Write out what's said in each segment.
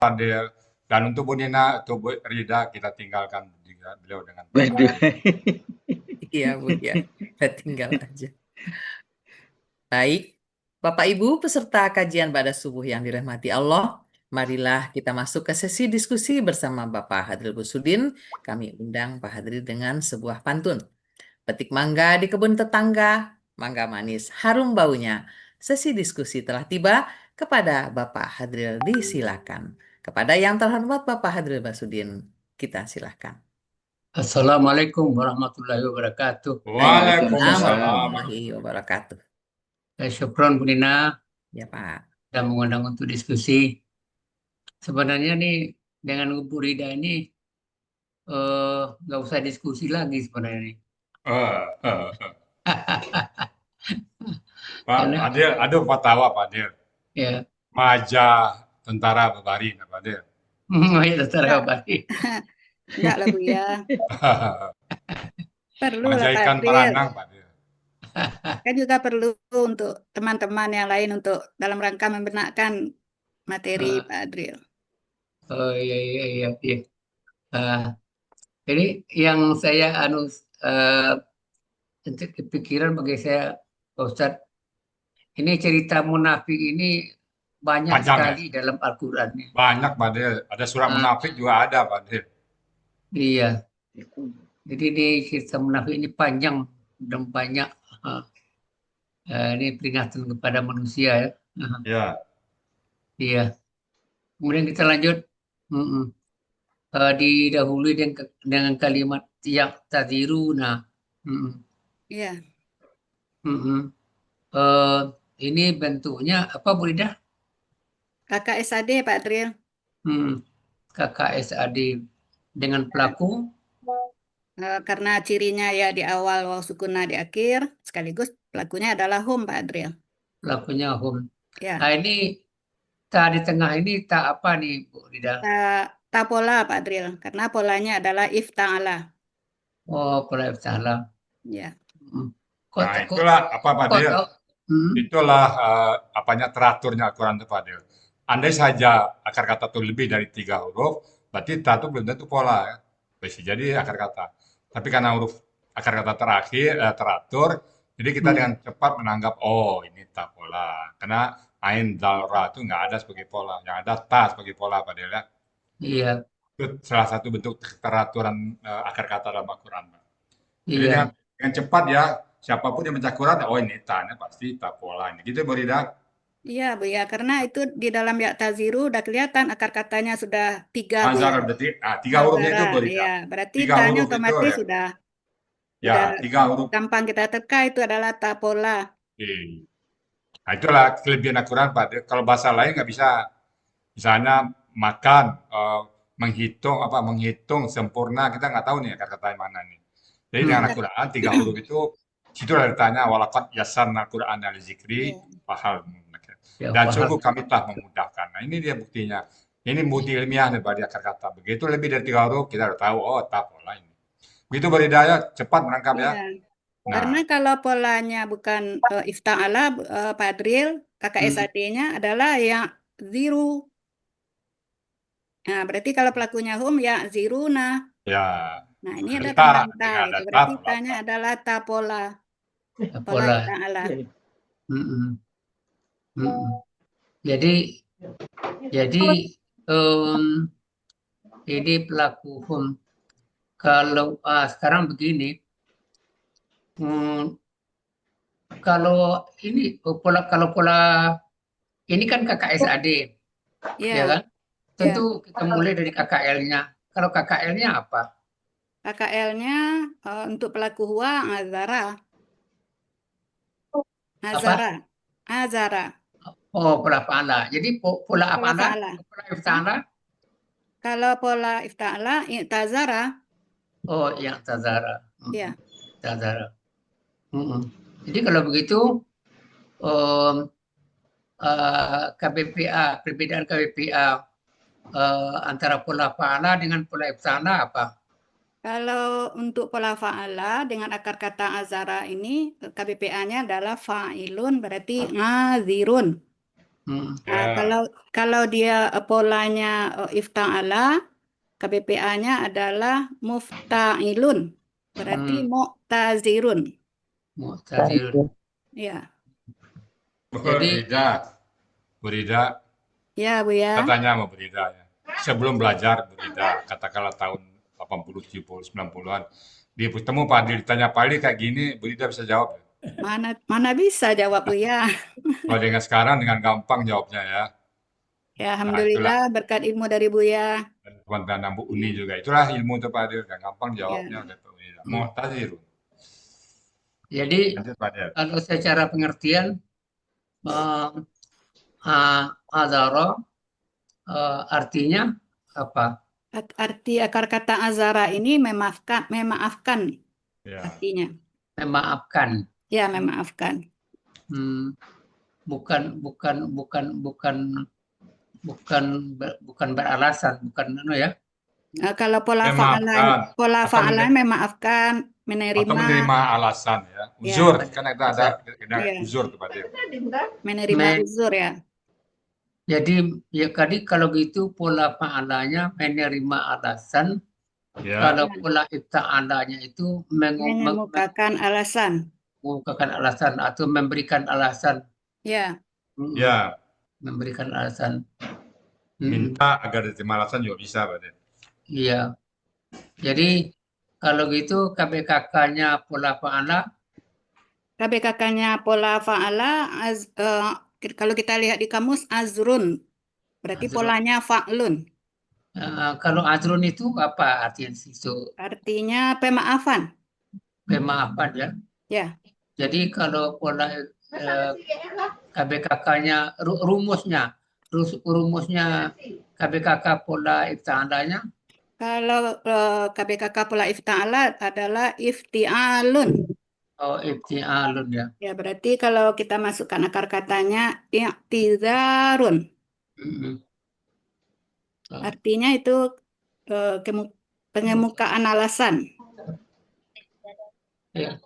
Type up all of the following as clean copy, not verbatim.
Fadil. Dan untuk Bu Nina, untuk Bu Rida, kita tinggalkan juga beliau dengan Waduh. Iya Bu ya, kita tinggal aja. Baik, Bapak Ibu peserta kajian pada subuh yang dirahmati Allah, marilah kita masuk ke sesi diskusi bersama Bapak Hadril Busudin. Kami undang Pak Hadril dengan sebuah pantun. Petik mangga di kebun tetangga, mangga manis harum baunya. Sesi diskusi telah tiba, kepada Bapak Hadril disilakan. Kepada yang terhormat Bapak Hadril Basudin, kita silakan. Assalamualaikum warahmatullahi wabarakatuh. Waalaikumsalam. Warahmatullahi wabarakatuh. Syukron Bu Nina Ya Pak. dan mengundang untuk diskusi. Sebenarnya nih dengan Bu Rida ini nggak usah diskusi lagi sebenarnya nih. Pak Karena- Adil, aduh fatwa Pak Adil. Ya, Maja tentara Babari, Pak Adil. ya terserah Bali. Enggak lah Bu ya. Perlu lah Maja Pak ikan Adril. paranang, Pak Adil. Kan juga perlu untuk teman-teman yang lain untuk dalam rangka membenarkan materi Pak Adril. Oh iya. Jadi yang saya kepikiran bagi saya Pak Ustadz, ini cerita munafik ini banyak Panjang, sekali dalam Al-Quran. Banyak Pak Adil. Ada surah munafik juga ada Pak Adil. Iya. Jadi di cerita munafik ini panjang dan banyak. Ini peringatan kepada manusia ya. Ya. Iya. Kemudian kita lanjut. Didahului dengan kalimat yang tadziruna. Iya. Ini bentuknya apa Bu Rida? KKSAD Pak Adril. KKSAD dengan pelaku. Karena cirinya ya di awal waw sukuna di akhir, sekaligus pelakunya adalah hum Pak Adril. Pelakunya hum. Ya. Nah ini ta di tengah ini ta apa nih Bu Rida? Ta pola Pak Adril, karena polanya adalah ifta'ala. Oh, pola salah. Ya. Nah, itulah apa Pak Adil? Itulah apanya teraturnya Al-Quran itu Pak Adil. Andai saja akar kata itu lebih dari 3 huruf, berarti ta itu belum tentu pola ya. Bisa jadi akar kata. Tapi karena huruf akar kata terakhir teratur, jadi kita dengan cepat menanggap oh ini ta pola. Karena ain dal ra itu nggak ada sebagai pola, yang ada ta sebagai pola Pak Adil ya. Iya. Itu salah satu bentuk teraturan akar kata dalam Al-Quran. Jadi Iya. dengan cepat ya, siapapun yang baca Quran, oh ini tanya pasti tak pola ini. Gitu Bu Rida. Iya Bu ya, karena itu di dalam ya taziru udah kelihatan akar katanya sudah 3 Bu Azhar ya. berarti 3 hurufnya itu Bu Rida. Iya, berarti 3 tanya huruf itu otomatis ya. sudah Ya, 3 huruf. gampang kita teka itu adalah ta pola. Nah, itulah kelebihan Al-Quran Pak. Kalau bahasa lain nggak bisa. Misalnya makan, menghitung sempurna, kita nggak tahu nih kata-kata yang mana nih. Jadi dengan Al-Quran 3 huruf itu, situ ada ditanya walaqad yassarna Al-Quran al-zikri fahal. Dan sungguh kami telah memudahkan. Nah ini dia buktinya. Ini bukti ilmiah daripada akar kata. Begitu lebih dari 3 huruf, kita udah tahu, oh tak pola ini. Begitu beridaya, cepat menangkap ya. Nah. Karena kalau polanya bukan ifta'ala, Pak Adril, KKSAD-nya adalah yang ziru. Nah, berarti kalau pelakunya hum ya ziruna. Ya. Nah, ini ada tambahan ta gitu. Berarti tanya adalah ta pola. Pola ifta'ala. Jadi ini pelaku hum. Kalau sekarang begini, kalau ini pola ini kan KKSAD, ya kan? Tentu kita mulai dari KKL-nya. Kalau KKL-nya apa? KKL-nya untuk pelaku huwa azara. Azara. Oh, pola fa'ala. Jadi pola apa? Pola ifta'ala? Kalau pola ifta'ala, i'tazara. Oh, i'tazara. Iya. I'tazara. Jadi kalau begitu, KBPA, perbedaan KBPA antara pola fa'ala dengan pola ifta'ala apa? Kalau untuk pola fa'ala dengan akar kata azara ini, KBPA-nya adalah fa'ilun, berarti ngazirun. Hmm. Nah, Ya. kalau dia polanya ifta'ala, KBPA-nya adalah mufta'ilun. Berarti mu'tazirun. Mu'tazir. Ya. Jadi Bu Rida, Ya, Bu ya. katanya mau Bu Rida ya. Sebelum belajar Bu Rida, katakanlah tahun 80, 70, 90-an, dia bertemu Pak Adil, ditanya Pak Adil kayak gini, Bu Rida bisa jawab ya. Mana bisa jawab, Bu ya. Kalau dengan sekarang dengan gampang jawabnya ya. Ya, Nah, itulah. alhamdulillah berkat ilmu dari Buya. Dan teman-teman Bu Uni juga. Itulah ilmu itu Pak Adil, gampang jawabnya Ya. kata Bu Rida. Mu'tazir. Jadi Lanjut Pak Adil. kalau secara pengertian azara artinya apa? Arti akar kata azara ini memaafkan Ya. artinya. Memaafkan. Ya, memaafkan. Bukan beralasan, bukan ya. Kalau pola Memaafkan. fa'ala memaafkan, Atau menerima menerima alasan ya. Ya. Uzur, kan ada Iya. uzur tuh Pak Adil. menerima uzur ya. Jadi ya tadi kalau gitu pola fa'alanya menerima alasan. Ya. Kalau pola ifta'alanya itu Mengemukakan alasan. mengemukakan alasan atau memberikan alasan. Ya. Ya. Memberikan alasan. Minta agar diterima alasan juga bisa Pak Adil. Iya. Jadi kalau gitu KBKK-nya pola fa'ala. KBKK-nya pola fa'ala kalau kita lihat di kamus azrun. Berarti Azrun. polanya fa'lun. Kalau azrun itu apa artinya itu? Artinya pemaafan. Pemaafan ya. Ya. Jadi kalau pola KBKK-nya rumusnya KBKK pola ifta'alanya. Kalau KBKK pola ifta'ala adalah ifti'alun. Oh, ifti'alun ya. Ya, berarti kalau kita masukkan akar katanya i'tizarun. Artinya itu pengemukaan alasan. Ya.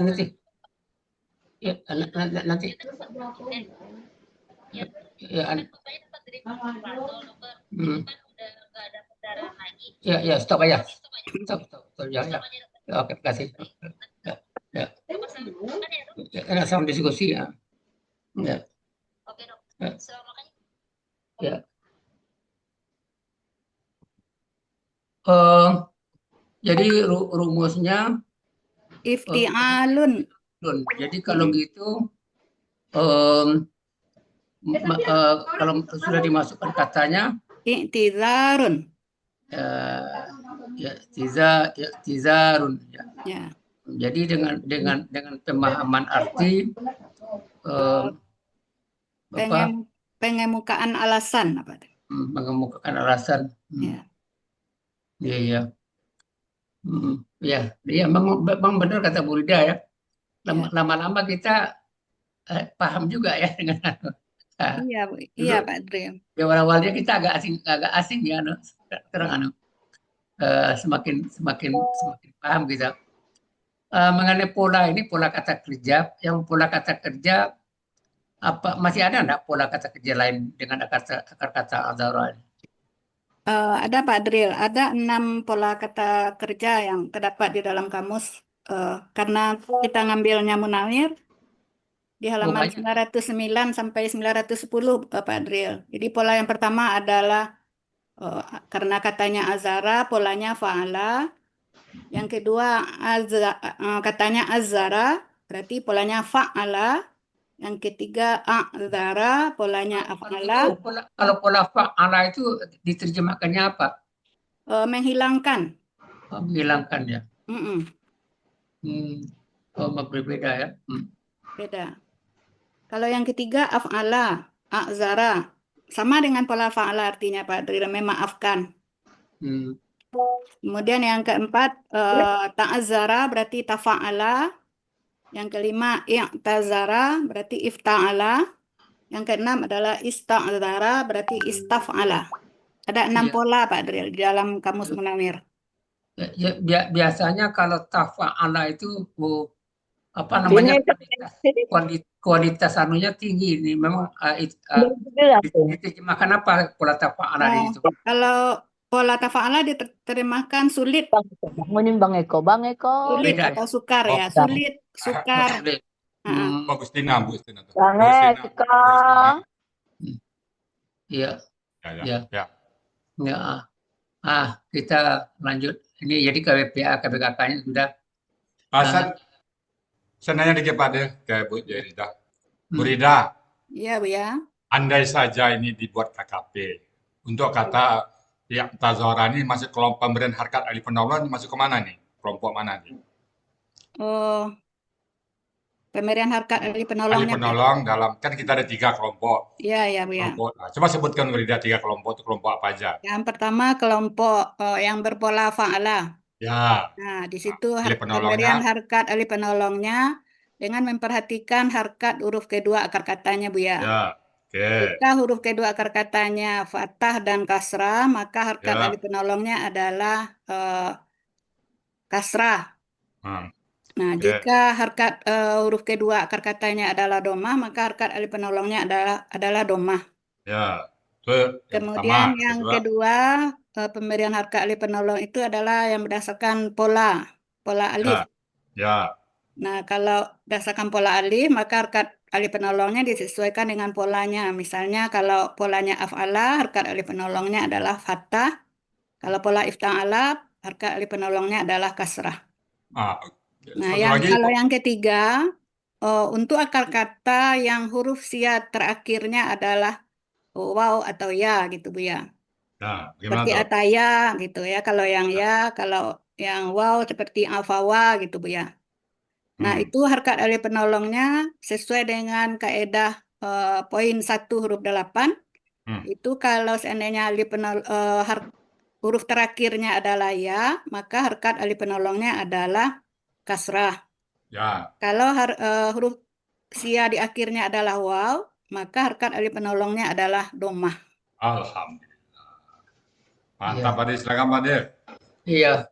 Nanti. Ya, nanti. Ya, stop aja. Stop. Ya. Oke, terima kasih. Ya. Enak sama diskusi ya. Ya. Ya. Jadi rumusnya ifti'alun. Jadi kalau gitu kalau sudah dimasukkan katanya i'tizarun. Tizarun Ya. Jadi dengan pemahaman arti pengemukaan alasan apa? Mengemukakan alasan. Ya. Iya. Ya, Bang benar kata Bu Rida ya. Lama-lama kita paham juga ya dengan Iya Pak Dre. Ya awalnya kita agak asing ya, sekarang semakin paham kita. Mengenai pola kata kerja, pola kata kerja apa masih ada enggak pola kata kerja lain dengan akar kata azara ini? Ada Pak Dril, ada 6 pola kata kerja yang terdapat di dalam kamus. Karena kita ngambilnya munawir di halaman 909 sampai 910 Pak Dril. Jadi pola yang pertama adalah karena katanya azara, polanya fa'ala. Yang kedua katanya azara, berarti polanya fa'ala. Yang ketiga a'zara, polanya af'ala. Kalau pola fa'ala itu diterjemahkannya apa? Menghilangkan. Menghilangkan ya. Berbeda ya. Beda. Kalau yang ketiga af'ala, a'zara. Sama dengan pola fa'ala artinya Pak Dri, memaafkan. Kemudian yang keempat ta'azzara berarti tafa'ala. Yang kelima i'tazara berarti ifta'ala. Yang keenam adalah ista'zara berarti istaf'ala. Ada 6 pola Pak Dri di dalam kamus munawir. Biasanya kalau tafa'ala itu apa namanya Ini kualitas anunya tinggi ini memang diterjemahkan apa pola tafa'ala di situ? Kalau pola tafa'ala diterjemahkan sulit, bangunin Bang Eko, sulit Beda ya? atau sukar ya, Oh, sulit, sukar. Sulit. Bu Agustina tuh. Bang Bu Agustina. Eko. Iya, Ya. ya. Kita lanjut. Ini jadi KBPA, KBKK-nya sudah. Saya nanya dikit Pak De, ke Bu Rida. Bu Rida, Iya, Bu ya. andai saja ini dibuat KKP, untuk kata pihak Tazawara ini masuk kelompok pemberian harkat ahli penolong, masuk ke mana nih? Kelompok mana nih? Oh, pemberian harkat ahli Ahli penolongnya. penolong dalam, kan kita ada 3 kelompok. Iya, Bu ya. Kelompok. Nah, coba sebutkan Bu Rida 3 kelompok itu kelompok apa aja? Yang pertama kelompok yang berpola fa'ala. Ya, Nah, di situ ahli pemberian penolongnya. harkat ahli penolongnya dengan memperhatikan harkat huruf kedua akar katanya, Bu ya. Ya, oke. Jika huruf kedua akar katanya fathah dan kasrah, maka harkat Ya. ahli penolongnya adalah kasrah. Nah, Oke. jika harkat huruf kedua akar katanya adalah domah, maka harkat ahli penolongnya adalah domah. Ya, itu yang Kemudian pertama. yang kedua, pemberian harkat ahli penolong itu adalah yang berdasarkan pola alif. Ya, Nah, kalau berdasarkan pola alif, maka harkat ahli penolongnya disesuaikan dengan polanya. Misalnya kalau polanya af'ala, harkat ahli penolongnya adalah fathah. Kalau pola ifta'ala, harkat ahli penolongnya adalah kasrah. Nah, satu lagi. kalau yang ketiga, untuk akar kata yang huruf sia terakhirnya adalah waw atau ya gitu, Bu ya. Nah, gimana Seperti tuh? ataya gitu ya. Kalau yang ya, kalau yang waw seperti afawa gitu, Bu ya. Nah, itu harkat ahli penolongnya sesuai dengan kaedah poin 1 huruf 8. Itu kalau seandainya huruf terakhirnya adalah ya, maka harkat ahli penolongnya adalah kasrah. Ya. Kalau huruf sia di akhirnya adalah waw, maka harkat ahli penolongnya adalah domah. Alhamdulillah. Mantap, Pak De. Silakan, Pak De. Iya.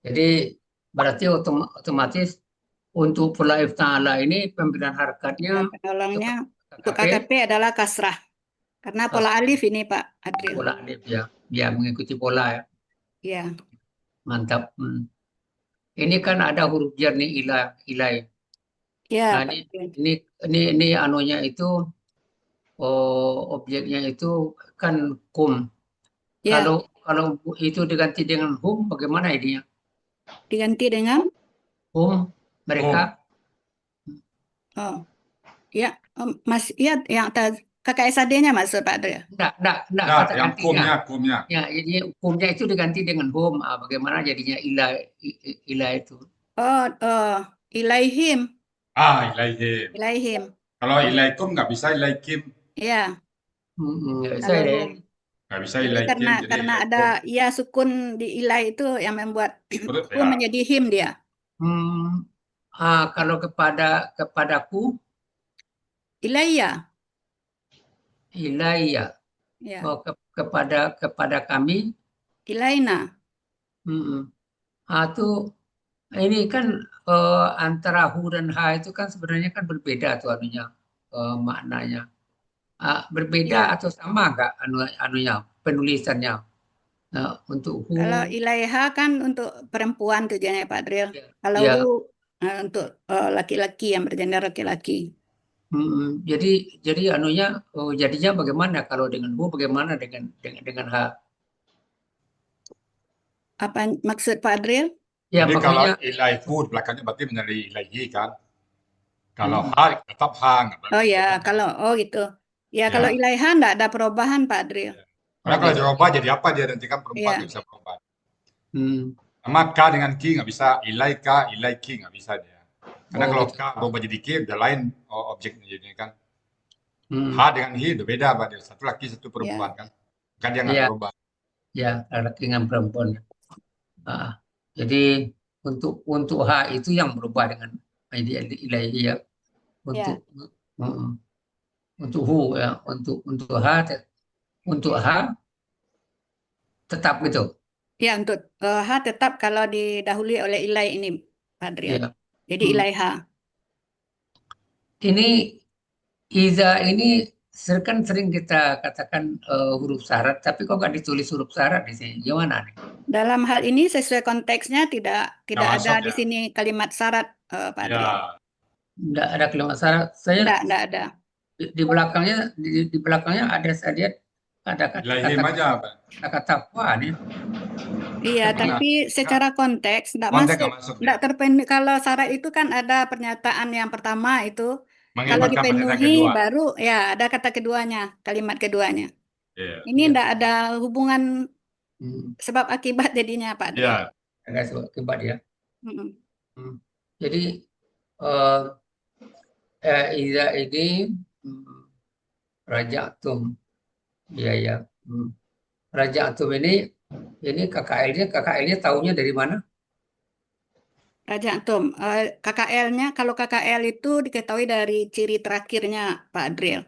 Jadi berarti otomatis untuk pola ifta'ala ini pemberian harkatnya Penolongnya untuk KKP adalah kasrah. Karena pola alif ini, Pak Adriel. Pola alif ya. Dia mengikuti pola ya. Iya. Mantap. Ini kan ada huruf jar nih ilai. Ya, nah, ini anunya itu objeknya itu kan kum. Ya. Kalau itu diganti dengan hum, bagaimana idenya? Diganti dengan hum mereka. Oh, ya, Mas, ya, yang kakak SAD-nya maksud Pak Adriel? Enggak, Nah, yang kumnya. Ya, jadi kumnya itu diganti dengan hum. Bagaimana jadinya ilah itu? Ilaihim. Ilaihim. Ilaihim. Kalau ilaikum nggak bisa ilaikim. Iya. Nggak bisa ya. Nggak bisa Jadi ilaikim. karena ada ya sukun di ilai itu yang membuat hum menjadi him dia. Kalau kepadaku Ilaiya. Ya. Kepada kami Ilaina. Tuh ini kan antara hu dan ha itu kan sebenarnya kan berbeda tuh maknanya. Berbeda atau sama nggak anunya penulisannya? Untuk hu. Kalau ilaiha kan untuk perempuan tujuannya Pak Adriel. Kalau hu untuk laki-laki yang bergender laki-laki. Jadi anunya jadinya bagaimana kalau dengan hu, bagaimana dengan ha? Apa maksud Pak Adriel? Ya, jadi kalau ilaihu belakangnya berarti menjadi ilaihi kan. Kalau ha tetap ha. Oh ya, gitu. Ya, kalau ilaiha enggak ada perubahan Pak Adriel. Karena kalau dirubah jadi apa dia nanti kan perempuan nggak bisa berubah. Sama ka dengan ki nggak bisa, ilaika, ilaiki nggak bisa dia. Karena kalau ka berubah jadi ki udah lain objeknya jadinya kan. Ha dengan hi udah beda Pak dia. Satu laki satu perempuan kan. Kan dia nggak berubah. Ya, laki dengan perempuan. Jadi untuk ha itu yang berubah dengan ilahi ya. Untuk hu ya, untuk ha tetap gitu. Ya, untuk ha tetap kalau didahului oleh ilai ini, Pak Adriel. Jadi Hmm. ilaiha. Ini iza ini kan sering kita katakan huruf syarat, tapi kok nggak ditulis huruf syarat di sini? Gimana nih? Dalam hal ini sesuai konteksnya tidak Nggak ada masuk di ya? sini kalimat syarat, Pak Ya, Adrian. Nggak ada kalimat syarat. Saya Nggak ada. di belakangnya di belakangnya ada, saya lihat ada ilahim aja, Pak. kata fa nih. Iya, Tapi tapi secara konteks nggak Konteks masuk, nggak masuk nggak ya. terpenuhi. Kalau syarat itu kan ada pernyataan yang pertama itu, kalau Mengibarkan pernyataan dipenuhi kedua. baru ya ada kata keduanya, kalimat keduanya. Iya. Ini Iya. nggak ada hubungan Hmm, sebab akibat jadinya Pak Adrian. Iya. ada akibat ya. Mm-mm. Hmm. Jadi iza ini rajatum, ya ya. Rajatum ini KKL-nya tahunya dari mana? Raja Antum, KKL-nya kalau KKL itu diketahui dari ciri terakhirnya Pak Adriel.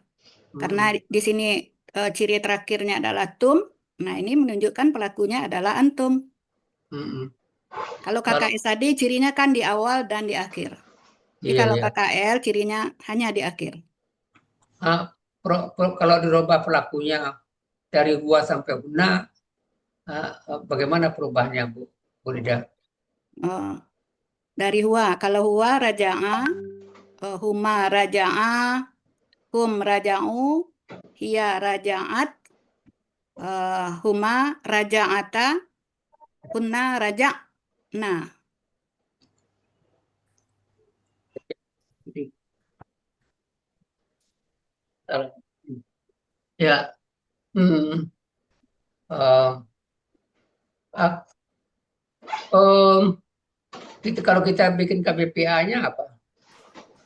Karena di sini ciri terakhirnya adalah tum. Nah, ini menunjukkan pelakunya adalah antum. Hmm. Kalau KKS tadi cirinya kan di awal dan di akhir. Jadi Iya, kalau iya. KKL cirinya hanya di akhir. Kalau dirubah pelakunya dari gua sampai guna, bagaimana perubahannya, Bu Lida? Eh, dari huwa, kalau huwa raja'a, huma raja'a, hum raja'u, hiya raja'at, huma raja'ata, kunna raja'na. Ya, hmm, eh, ah, kalau kita bikin KBPA-nya apa?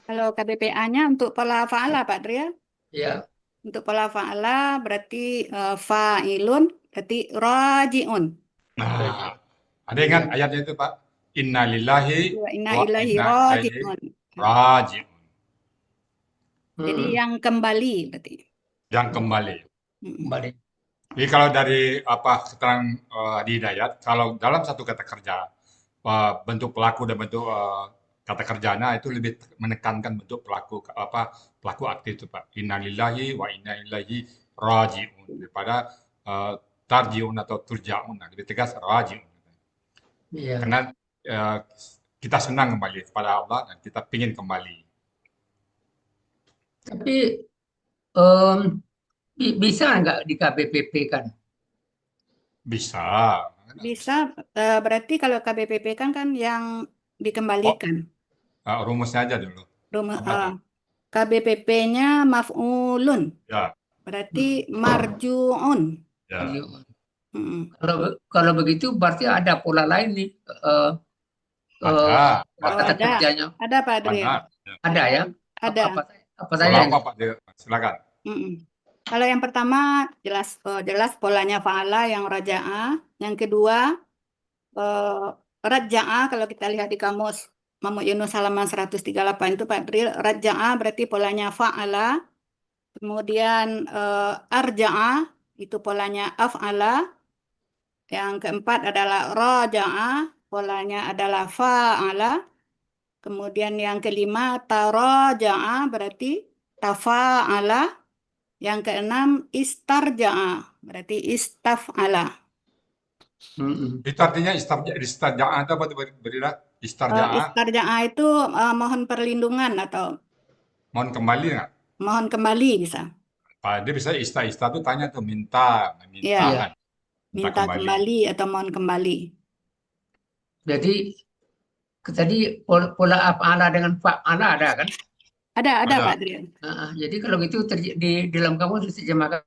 Kalau KBPA-nya untuk pola fa'ala Pak Dria, Ya, untuk pola fa'ala berarti fa'ilun, berarti raji'un. Nah, ada ingat ayatnya itu, Pak? Inna lillahi Wa inna wa ilahi inna ilaihi raji'un. raji'un. Jadi yang kembali berarti. Yang kembali. kembali. Jadi kalau dari apa keterangan di Hidayat, kalau dalam satu kata kerja bentuk pelaku dan bentuk kata kerjanya itu lebih menekankan bentuk pelaku pelaku aktif itu Pak. Innalillahi wa inna ilaihi raji'un daripada tarji'un atau turja'un. Nah, lebih tegas raji'un. Iya. Karena eh, kita senang kembali kepada Allah dan kita ingin kembali. Tapi bisa nggak di KBPP kan? Bisa. Bisa, berarti kalau KBPP kan yang Oh, dikembalikan. rumusnya aja dulu. Apa tuh? KBPP-nya maf'ulun, Ya, berarti marju'un. ya. Mm. Kalau begitu berarti ada pola lain nih, Ada. Oh, kata ada. kerjanya. Ada Pak Adrian. Ada ya? Ada. Apa Pola saja? apa Pak? Silakan. Kalau yang pertama jelas polanya fa'ala yang raja'ah. Yang kedua raja'ah, kalau kita lihat di kamus Mahmud Yunus halaman 138 itu Pak Adrian, raja'ah berarti polanya fa'ala. Kemudian arja'ah itu polanya af'ala. Yang keempat adalah raja'ah, polanya adalah fa'ala. Kemudian yang kelima taraja'a berarti tafa'ala. Yang keenam istarja'a berarti istaf'ala. Itu artinya istarja'ah itu apa tuh Berira? Istarja'ah, Istarja'a itu mohon perlindungan atau mohon kembali nggak? mohon kembali bisa. Pak, dia bisa ista tuh tanya tuh minta, Ya, meminta kan, minta minta kembali. kembali atau mohon kembali. Jadi tadi pola af'ala dengan fa'ala ada kan? Ada Ada. Pak Adrian. Jadi kalau gitu di dalam kamus diterjemahkan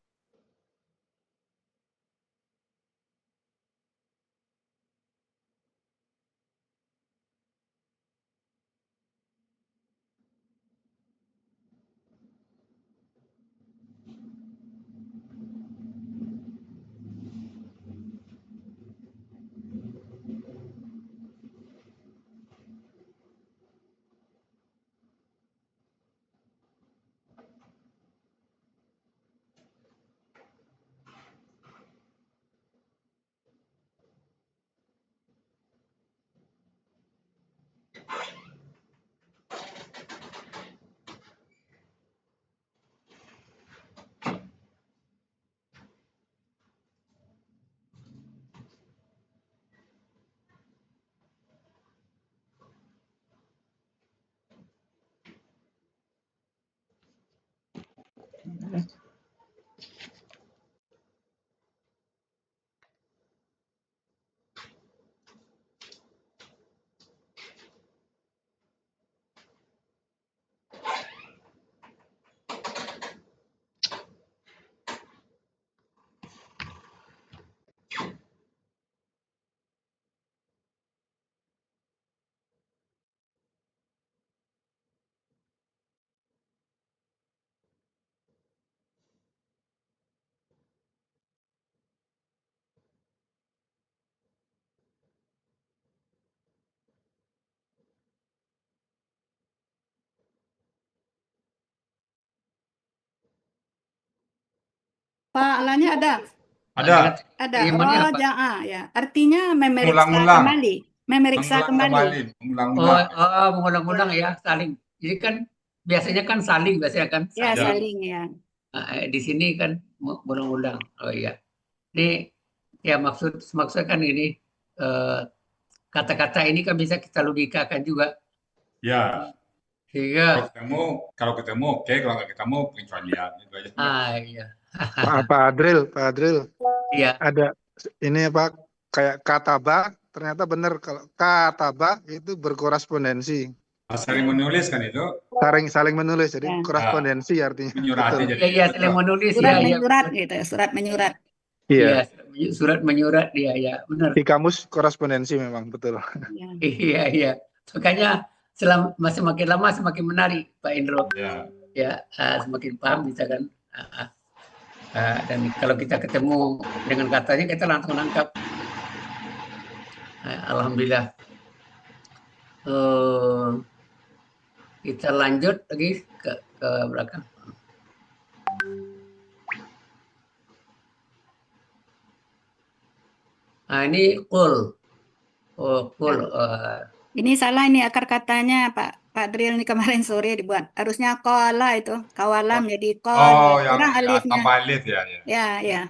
Fa'alanya ada. Ada. Ada. Kalimatnya apa? Roja'a ya. Artinya memeriksa Mengulang-ulang. kembali. Memeriksa Mengulang kembali. kembali. Mengulang-ulang. Mengulang-ulang ya, saling. Jadi kan biasanya kan saling, biasanya kan Ya, Ada. saling ya. di sini kan mengulang-ulang. Oh iya. Ini ya maksudnya kan ini kata-kata ini kan bisa kita logikakan juga. Ya. Sehingga Kalau ketemu oke, kalau nggak ketemu pengecualian. Itu aja. iya. Pak Adril, Iya. ada ini apa kayak kataba, ternyata benar kalau kataba itu berkorespondensi. Saling menulis kan itu. Saling menulis, jadi Ya. korespondensi artinya. Menyurati Betul. jadi. Iya, saling menulis Surat ya, menyurat gitu ya, surat menyurat. Iya. Iya, surat menyurat dia ya, benar. Di kamus korespondensi memang betul. Ya. Iya. Makanya semakin lama semakin menarik Pak Indro. Ya. Ya, semakin paham kita kan. Dan kalau kita ketemu dengan katanya kita langsung nangkap. Alhamdulillah. Kita lanjut lagi ke belakang. Ini qul. Qul. Ini salah ini akar katanya Pak Drill nih kemarin sore dibuat. Harusnya qala itu. Kawala menjadi qala. Yang Kurang alifnya. tanpa alif ya. Ya.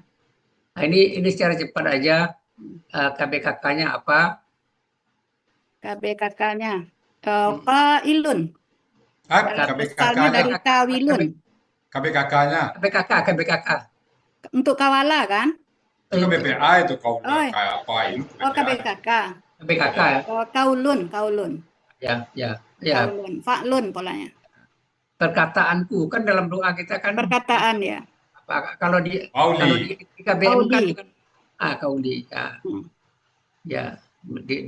Nah, ini secara cepat aja. KBKK-nya apa? KBKK-nya. Qailun. Asalnya dari kawilun. KBKK-nya. KBKK. Untuk kawala kan? Itu BPA itu kau kayak apa itu? KBKK. KBKK ya. Kaulun. Ya. Kaulun. Fa'lun polanya. Perkataanku kan dalam doa kita kan. Perkataan ya. Kalau di KBM kan kauli. Ya,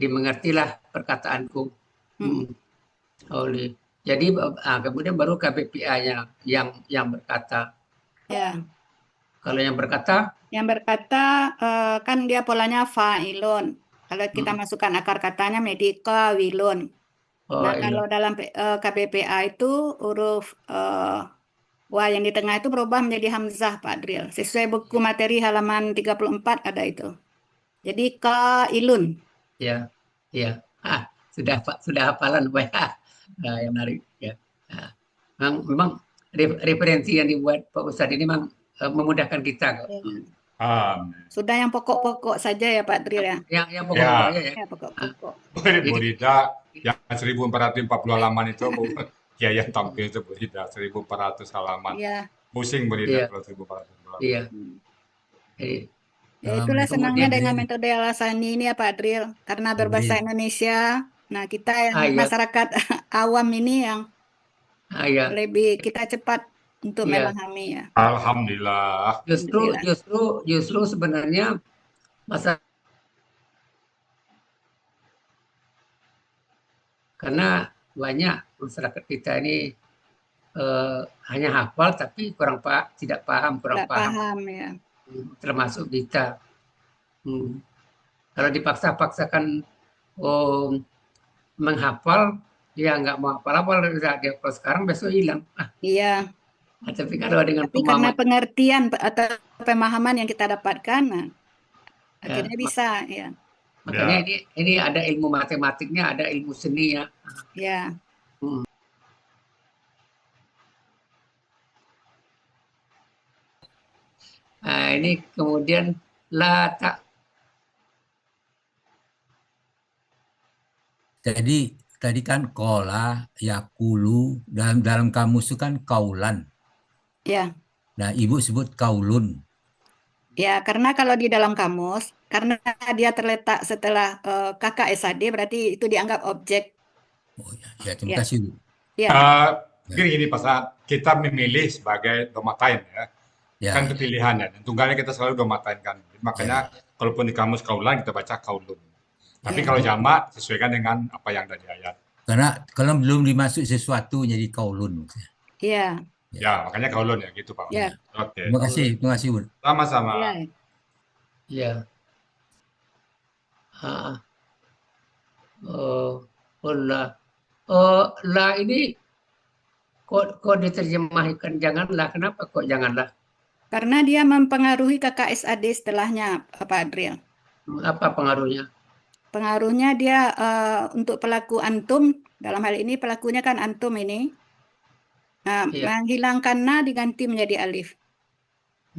dimengertilah perkataanku. Kauli. Jadi kemudian baru KBPA-nya yang berkata. Ya. Kalau yang berkata? Yang berkata kan dia polanya fa'ilun. Kalau kita masukkan akar katanya menjadi qawilun. Nah, kalau dalam KBPA itu huruf wa yang di tengah itu berubah menjadi hamzah, Pak Drill. Sesuai buku materi halaman 34 ada itu. Jadi qailun. Ya. Sudah hafalan Pak. Yang menarik ya. Memang referensi yang dibuat Pak Ustadz ini memang memudahkan kita kok. Sudah yang pokok-pokok saja ya Pak Drill ya. Yang pokok-pokok aja ya. Pokok-pokok. Burida yang 1440 halaman itu ya yang tampil itu Burida 1400 halaman. Iya. Pusing Burida kalau 1400 halaman. Iya. Ya itulah senangnya dengan metode Al-Asani ini ya Pak Drill, karena berbahasa Indonesia. Nah, kita yang masyarakat awam ini yang lebih kita cepat untuk memahami ya. Alhamdulillah. Justru sebenarnya karena banyak masyarakat kita ini hanya hafal tapi tidak paham. Ya. Termasuk kita. Kalau dipaksa-paksakan menghafal, dia nggak mau hafal dia hafal sekarang besok hilang. Iya. Tapi kalau dengan karena pengertian atau pemahaman yang kita dapatkan, akhirnya bisa ya. Makanya ini ada ilmu matematiknya, ada ilmu seninya. Ya. Nah, ini kemudian Jadi tadi kan kola, yakulu, dalam kamus itu kan kaulan. Ya. Nah, Ibu sebut kaulun. Ya, karena kalau di dalam kamus, karena dia terletak setelah kakak SAD, berarti itu dianggap objek. Oh ya, terima Ya, kasih, Bu. ya, Gini Pak Saad, kita memilih sebagai domatain ya. Ya, Kan itu pilihan ya. Dan tunggalnya kita selalu domatain kan. Makanya kalaupun di kamus kaulan kita baca kaulun. Tapi ya. kalau jamak sesuaikan dengan apa yang ada di ayat. karena kalau belum dimasuk sesuatu jadi kaulun. Ya, Ya, makanya kaulun ya gitu Pak. ya, Oke. Terima kasih, Bu. Sama-sama. ya. Ya. Ah, la. La ini kok diterjemahkan janganlah. Kenapa kok janganlah? Karena dia mempengaruhi kakak SAD setelahnya, Pak Adriel. Apa pengaruhnya? Pengaruhnya dia untuk pelaku antum, dalam hal ini pelakunya kan antum ini, Iya. menghilangkan na diganti menjadi alif.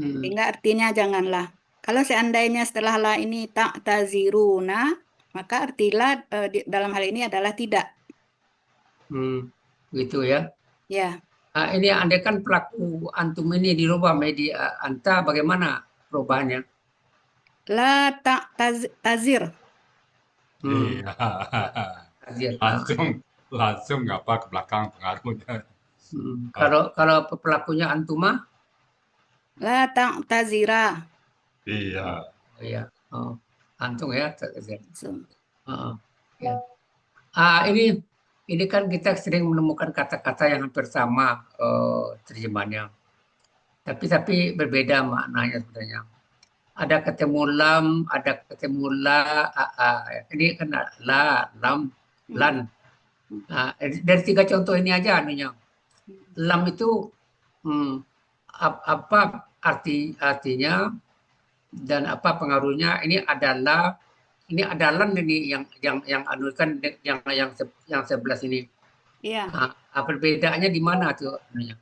Sehingga artinya janganlah. Kalau seandainya setelah la ini tak taziruna, maka artilah dalam hal ini adalah tidak. Gitu ya. Ya, Ini andai kan pelaku antum ini dirubah media anta, bagaimana perubahannya? la tak tazir. Iya. Tazir. Langsung apa ke belakang pengaruhnya. Kalau pelakunya antuma? La tak tazira. Iya. Oh iya. Oh, antum ya. Tazir. Langsung. Ya. Ini kan kita sering menemukan kata-kata yang hampir sama terjemahannya. Tapi berbeda maknanya sebenarnya. Ada ketemu lam, ada ketemu la, ini kan la, lam, lan. Dari 3 contoh ini aja anunya. Lam itu apa artinya dan apa pengaruhnya? Ini adalah lan ini yang anukan yang 11 ini. Iya. Perbedaannya di mana tuh anunya?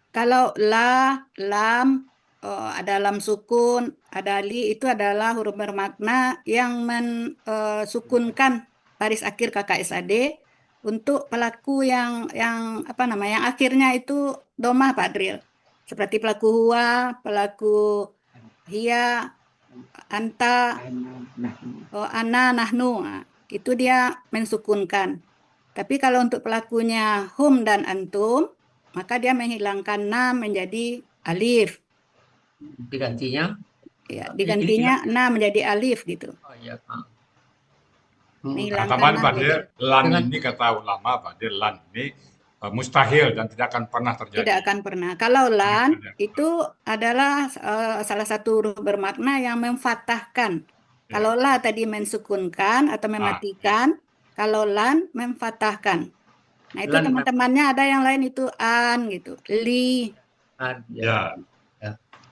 Kalau la, lam, ada lam sukun, ada li, itu adalah huruf bermakna yang mensukunkan baris akhir kakak SAD untuk pelaku yang apa namanya, yang akhirnya itu domah Pak Dril. Seperti pelaku huwa, pelaku hiya, anta, ana, nahnu, itu dia mensukunkan. Tapi kalau untuk pelakunya hum dan antum, maka dia menghilangkan na menjadi alif. Digantinya? Ya, digantinya na menjadi alif gitu. Oh iya. Kata Pak Dir, lan ini kata ulama Pak Dir, lan ini mustahil dan tidak akan pernah terjadi. Tidak akan pernah. Kalau lan itu adalah salah satu huruf bermakna yang memfathahkan. Kalau la tadi mensukunkan atau mematikan, kalau lan memfathahkan. Nah, itu teman-temannya ada yang lain itu an gitu, li. Ya.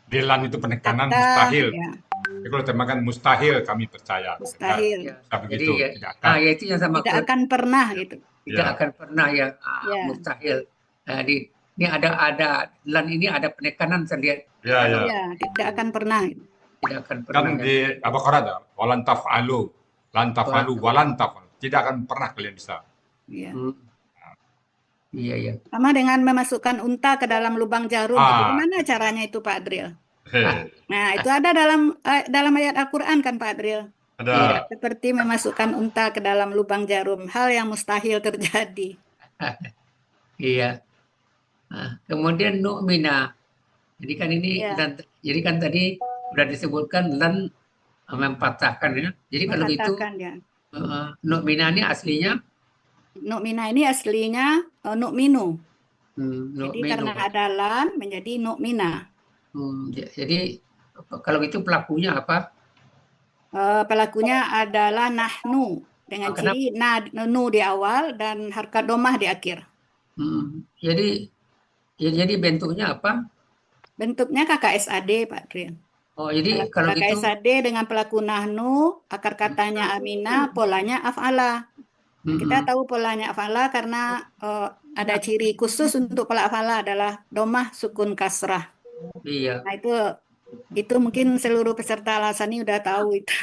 Di lan itu penekanan mustahil. Ya. Jadi kalau temakan mustahil kami percaya. Mustahil. Begitu, tidak akan. Ya itu yang sama. Tidak akan pernah gitu. Tidak akan pernah ya. Mustahil. Ini ada lan ini ada penekanan saya lihat. Ya, tidak akan pernah. Tidak akan pernah. Kan di Al-Baqarah ada walan taf'alu, lan taf'alu, walan taf'alu. Tidak akan pernah kalian bisa. Iya. Iya. Sama dengan memasukkan unta ke dalam lubang jarum. Bagaimana caranya itu Pak Adriel? Nah, itu ada dalam ayat Al-Quran kan Pak Adriel? Ada. Seperti memasukkan unta ke dalam lubang jarum. Hal yang mustahil terjadi. Iya. Kemudian nu'mina. Jadi kan ini, jadi kan tadi sudah disebutkan lan mempatahkan ya. Jadi kalau itu nu'mina ini aslinya? Nu'mina ini aslinya nu'minu. Jadi Nu'minu. karena ada lan menjadi nu'mina. Jadi kalau itu pelakunya apa? Pelakunya adalah nahnu dengan ciri nu di awal dan harkat domah di akhir. Jadi bentuknya apa? Bentuknya kakak SAD Pak Krin. Oh, jadi kalau kakak gitu SAD dengan pelaku nahnu, akar katanya amina, polanya af'ala. Kita tahu polanya af'ala karena ada ciri khusus untuk pola af'ala adalah domah sukun kasrah. Iya. Nah, itu mungkin seluruh peserta Al-Hasani udah tahu itu.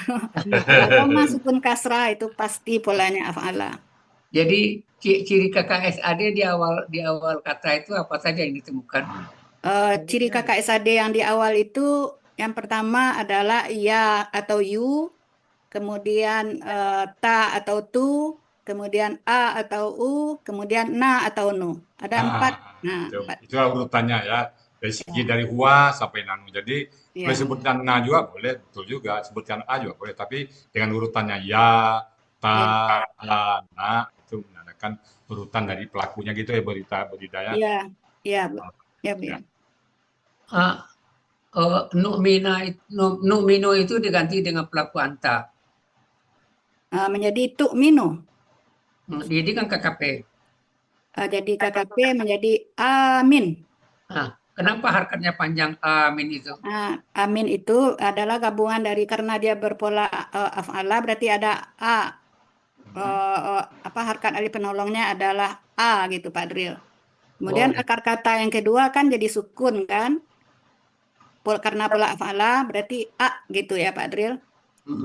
Domah sukun kasrah itu pasti polanya af'ala. Jadi ciri kakak SAD di awal kata itu apa saja yang ditemukan? Ciri kakak SAD yang di awal itu yang pertama adalah ya atau yu, kemudian ta atau tu, kemudian a atau u, kemudian na atau nu. Ada empat. Nah, empat. Itulah urutannya ya. Dari segi Ya. dari hua sampai nanu. Jadi Ya. boleh sebutkan na juga boleh, betul juga. Sebutkan a juga boleh. Tapi dengan urutannya ya, ta, a, na itu menandakan urutan dari pelakunya gitu ya Budidaya. Ya, ya, Bu. Ya, Bu. Ya. Nu'minu itu diganti dengan pelaku anta. Menjadi tu'minu. Jadi kan KKP. Jadi KKP menjadi amin. Kenapa harkatnya panjang amin itu? Amin itu adalah gabungan dari, karena dia berpola af'ala, berarti ada a. Harkat alif penolongnya adalah a gitu Pak Dril. Kemudian akar kata yang kedua kan jadi sukun kan? Karena pola af'ala berarti a gitu ya Pak Dril.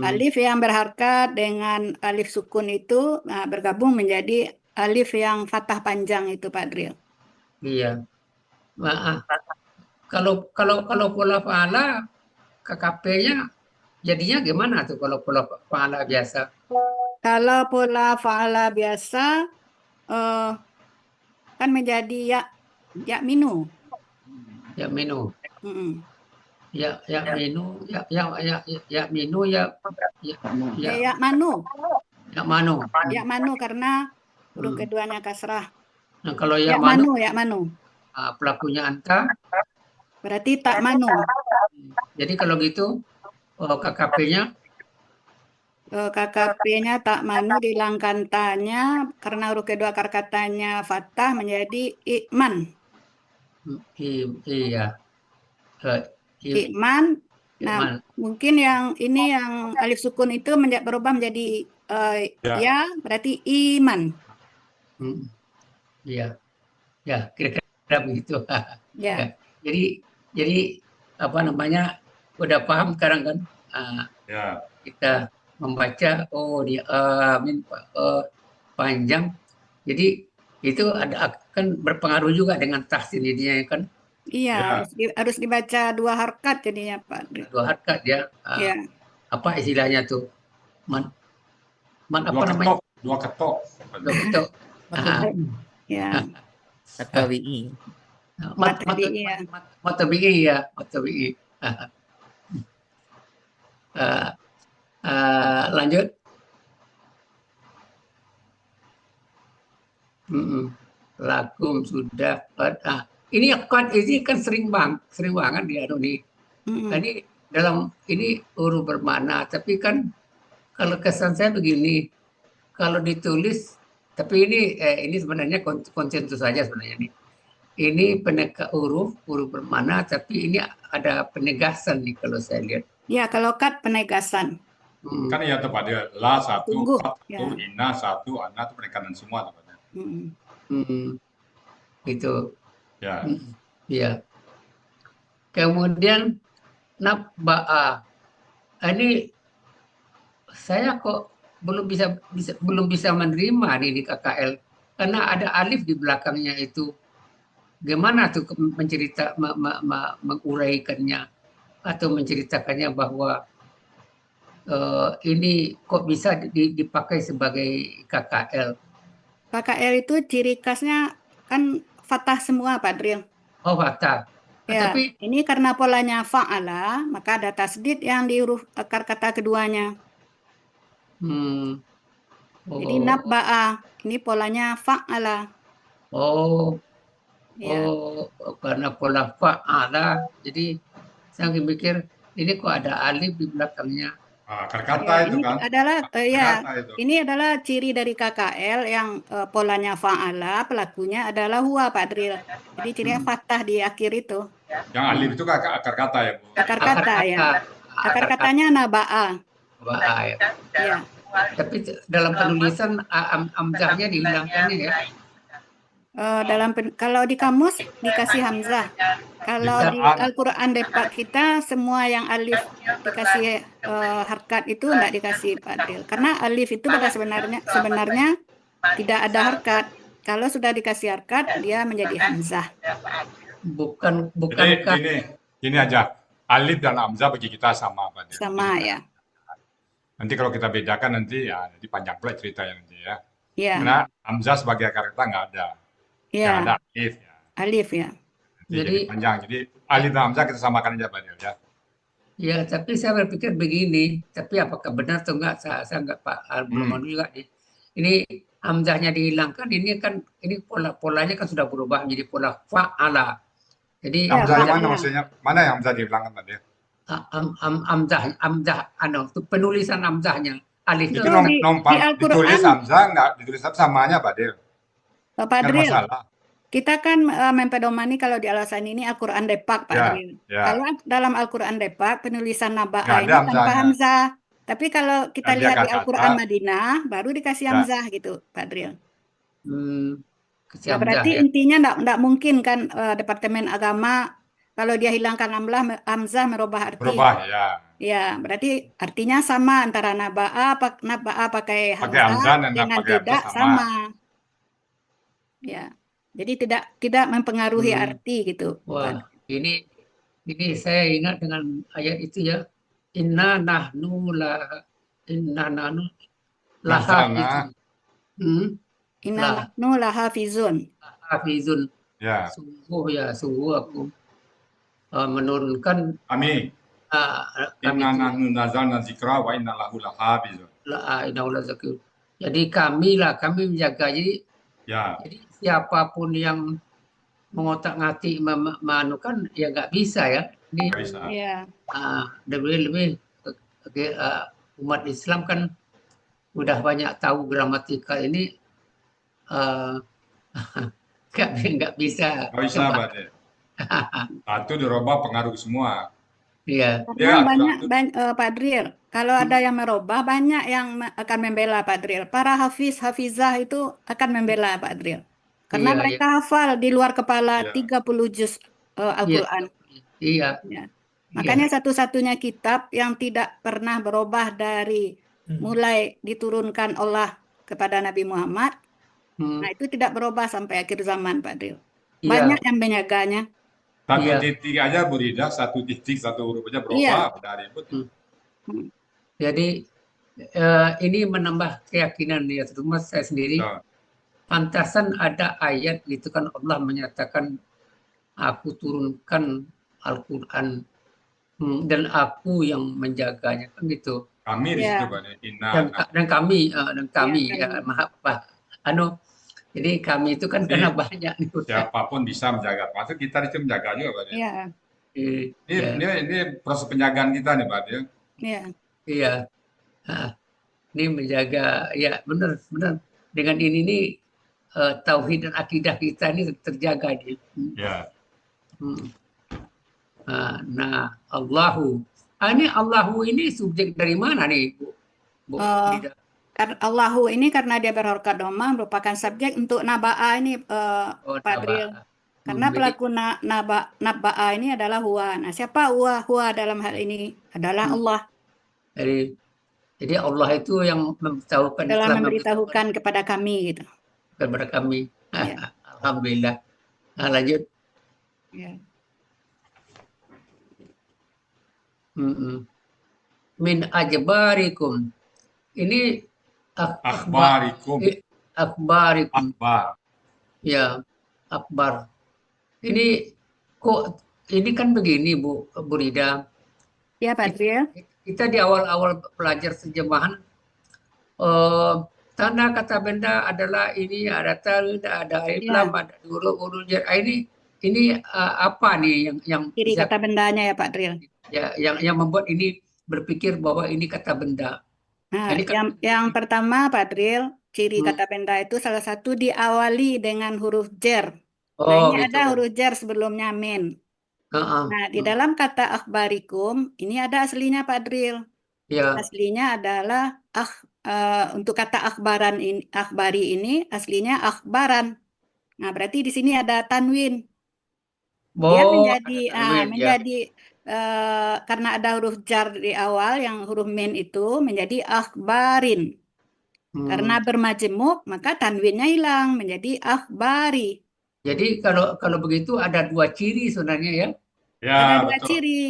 Alif yang berharkat dengan alif sukun itu bergabung menjadi alif yang fathah panjang itu Pak Dril. Iya. Kalau pola fa'ala KKP-nya jadinya gimana tuh kalau pola fa'ala biasa? Kalau pola fa'ala biasa kan menjadi ya minu. Ya minu. Ya minu, ya minu, Ya manu. Ya manu. Ya manu karena huruf keduanya kasrah. Nah, kalau Ya manu, ya manu. Pelakunya anta. Berarti tak manu. Jadi kalau gitu KKP-nya? KKP-nya tak manu dihilangkan tanya karena huruf kedua akar katanya fathah menjadi iman. Iya. Iman. Nah, mungkin yang ini yang alif sukun itu berubah menjadi ya, berarti iman. Iya. Ya, kira-kira begitu. Ya. Jadi apa namanya? Udah paham sekarang kan? Kita membaca di amin panjang. Jadi itu akan berpengaruh juga dengan tahsin ininya kan? Iya, harus dibaca dua harkat jadinya Pak. Dua harkat ya. Apa istilahnya tuh? Apa namanya? Dua ketok. Dua ketok. Ya. Tabi'i. Tabi'i ya. Lanjut. Lakum sudah. Ini kan sering banget dia nih. Tadi dalam ini huruf bermakna, tapi kan kalau kesan saya begini, kalau ditulis, tapi ini sebenarnya konsensus saja sebenarnya nih. Ini penegak huruf bermakna, tapi ini ada penegasan nih kalau saya lihat. Ya, kalau kat penegasan. Kan ya tepat dia la satu, kat ya. satu, ina satu, ana itu penekanan semua tepatnya. Itu. Ya. Iya. Kemudian nabba'a. Ini saya kok belum bisa menerima nih di KKL karena ada alif di belakangnya itu. Gimana tuh menguraikannya atau menceritakannya bahwa ini kok bisa dipakai sebagai KKL? KKL itu ciri khasnya kan fathah semua Pak Dril. Oh, fathah. Ya, tapi ini karena polanya fa'ala, maka ada tasdid yang di huruf akar kata keduanya. Jadi nabba'a, ini polanya fa'ala. Karena pola fa'ala, jadi saya mikir ini kok ada alif di belakangnya. Akar kata itu kan. Ini adalah ciri dari KKL yang polanya fa'ala, pelakunya adalah huwa Pak Dril. Jadi cirinya fathah di akhir itu. Yang alif itu akar kata ya Bu. Akar kata ya. Akar katanya naba'a. Ya. Tapi dalam penulisan hamzahnya dihilangkannya ya. Kalau di kamus dikasih hamzah. Kalau di Al-Quran Depak kita semua yang alif dikasih harkat itu enggak dikasih Pak Dril. Karena alif itu pada sebenarnya tidak ada harkat. Kalau sudah dikasih harkat dia menjadi hamzah. Bukan, Jadi bukankah gini aja. Alif dan hamzah bagi kita sama, Pak Del. Sama Jadi, ya. nanti kalau kita bedakan nanti ya jadi panjang pula ceritanya nanti ya. Ya, Karena hamzah sebagai akar kata nggak ada. Yang ada ya, alif ya. alif ya. Nanti jadi jadi panjang. Jadi alif dan hamzah kita samakan aja, Pak Del ya. ya, tapi saya berpikir begini, tapi apakah benar atau enggak, saya enggak Pak, belum Hmm. mau juga nih. Ini hamzahnya dihilangkan, ini kan ini polanya kan sudah berubah menjadi pola fa'ala. Jadi Ya, Hamzah yang mana fa'ala. maksudnya? Mana yang hamzah dihilangkan, Pak Del? hamzah itu penulisan hamzahnya. Alif Itu Itu di ditulis Al-Quran, hamzah nggak ditulis samanya, Pak Del. Pak Nggak Dril. masalah. Kita kan mempedomani kalau di alasan ini Al-Quran Depak, Pak Ya, Dril. ya. Kalau dalam Al-Quran Depak, penulisan Nggak Naba'a ada ini tanpa hamzahnya. hamzah. Tapi kalau kita Dan dia lihat di kata, Al-Quran Madinah, baru dikasih ya. hamzah gitu, Pak Dril. kasih Nah, hamzah berarti ya. intinya enggak mungkin kan Departemen Agama kalau dia hilangkan hamzah merubah arti. Berubah ya. Ya, berarti artinya sama antara naba'a pakai Pakai hamzah dan dengan pakai hamzah tidak sama. sama. Ya. Jadi tidak mempengaruhi Hmm. arti gitu, Wah, Pak. ini saya ingat dengan ayat itu ya. Inna nahnu laha Nazzalna. Inna nahnu lahafizun. Hafizun. Ya. Sungguh aku menurunkan Kami. kami Inna nahnu nazzalna dzikra wa inna lahu lahafizun. Jadi kami menjaga. Ya. Jadi siapapun yang mengotak-ngatik manukan ya nggak bisa ya. Ini Nggak bisa. Ya. lebih umat Islam kan udah banyak tahu gramatikal ini, nggak bisa. Nggak bisa, Pak Del. Satu dirubah pengaruh semua. Iya. Karena Ya, banyak Pak Dril, kalau ada yang merubah banyak yang akan membela Pak Dril. Para hafizah itu akan membela Pak Dril. Karena Iya, mereka hafal di luar kepala Iya. 30 juz Al-Quran. Iya. Ya. Makanya satu-satunya kitab yang tidak pernah berubah dari mulai diturunkan Allah kepada Nabi Muhammad, nah itu tidak berubah sampai akhir zaman Pak Dril. Iya. Banyak yang menyaganya. Satu Iya. titik aja Bu Rida, satu titik, satu huruf aja berubah, Iya. udah ribut. Jadi ini menambah keyakinan ya, terutama saya sendiri. Betul. Pantasan ada ayat gitu kan, Allah menyatakan aku turunkan Al-Quran dan aku yang menjaganya kan gitu. Kami di Iya. situ, Pak Del. Inna. Dan kami Iya, ya, maaf Pak. Jadi kami itu kan karena banyak nih. Siapapun bisa menjaga. Maksud kita itu menjaga juga, Pak Del. Iya. Ini proses penjagaan kita nih, Pak Del. Iya. Iya. Ini menjaga, ya benar. Dengan ini nih tauhid dan akidah kita ini terjaga nih. Ya. Nah, Allahu. Allahu ini subjek dari mana nih, Bu? Frida? Allahu ini karena dia berharakat doma merupakan subjek untuk naba'a ini Pak Dril. Karena pelaku naba'a ini adalah huwa. Nah, siapa huwa? Huwa dalam hal ini adalah Allah. Jadi Allah itu yang memberitahukan, telah memberitahukan kepada kami gitu. Kepada kami. Ya. Alhamdulillah. Nah, lanjut. Ya. Min ajbarikum. Ini Akhbarikum. Akhbarikum. Akhbar. Ya, akbar. Ini kok ini kan begini Bu Rida. Ya Pak Dril. Kita di awal-awal belajar terjemahan tanda kata benda adalah ini, ada alif lam, ada huruf jar. Ini apa nih yang ciri kata bendanya ya Pak Dril? Ya, yang membuat ini berpikir bahwa ini kata benda. Nah, yang pertama Pak Dril, ciri kata benda itu salah satu diawali dengan huruf jar. Nah, ini gitu. ada huruf jar sebelumnya min. Nah, di dalam kata akhbarikum, ini ada aslinya Pak Dril. Ya. Aslinya adalah untuk kata akhbari ini aslinya akhbaran. Nah, berarti di sini ada tanwin. Dia menjadi karena ada huruf jar di awal yang huruf min itu menjadi akhbarin. Karena bermajemuk maka tanwinnya hilang menjadi akhbari. Jadi kalau begitu ada 2 ciri sebenarnya ya. Ya, Ada 2 betul. ciri.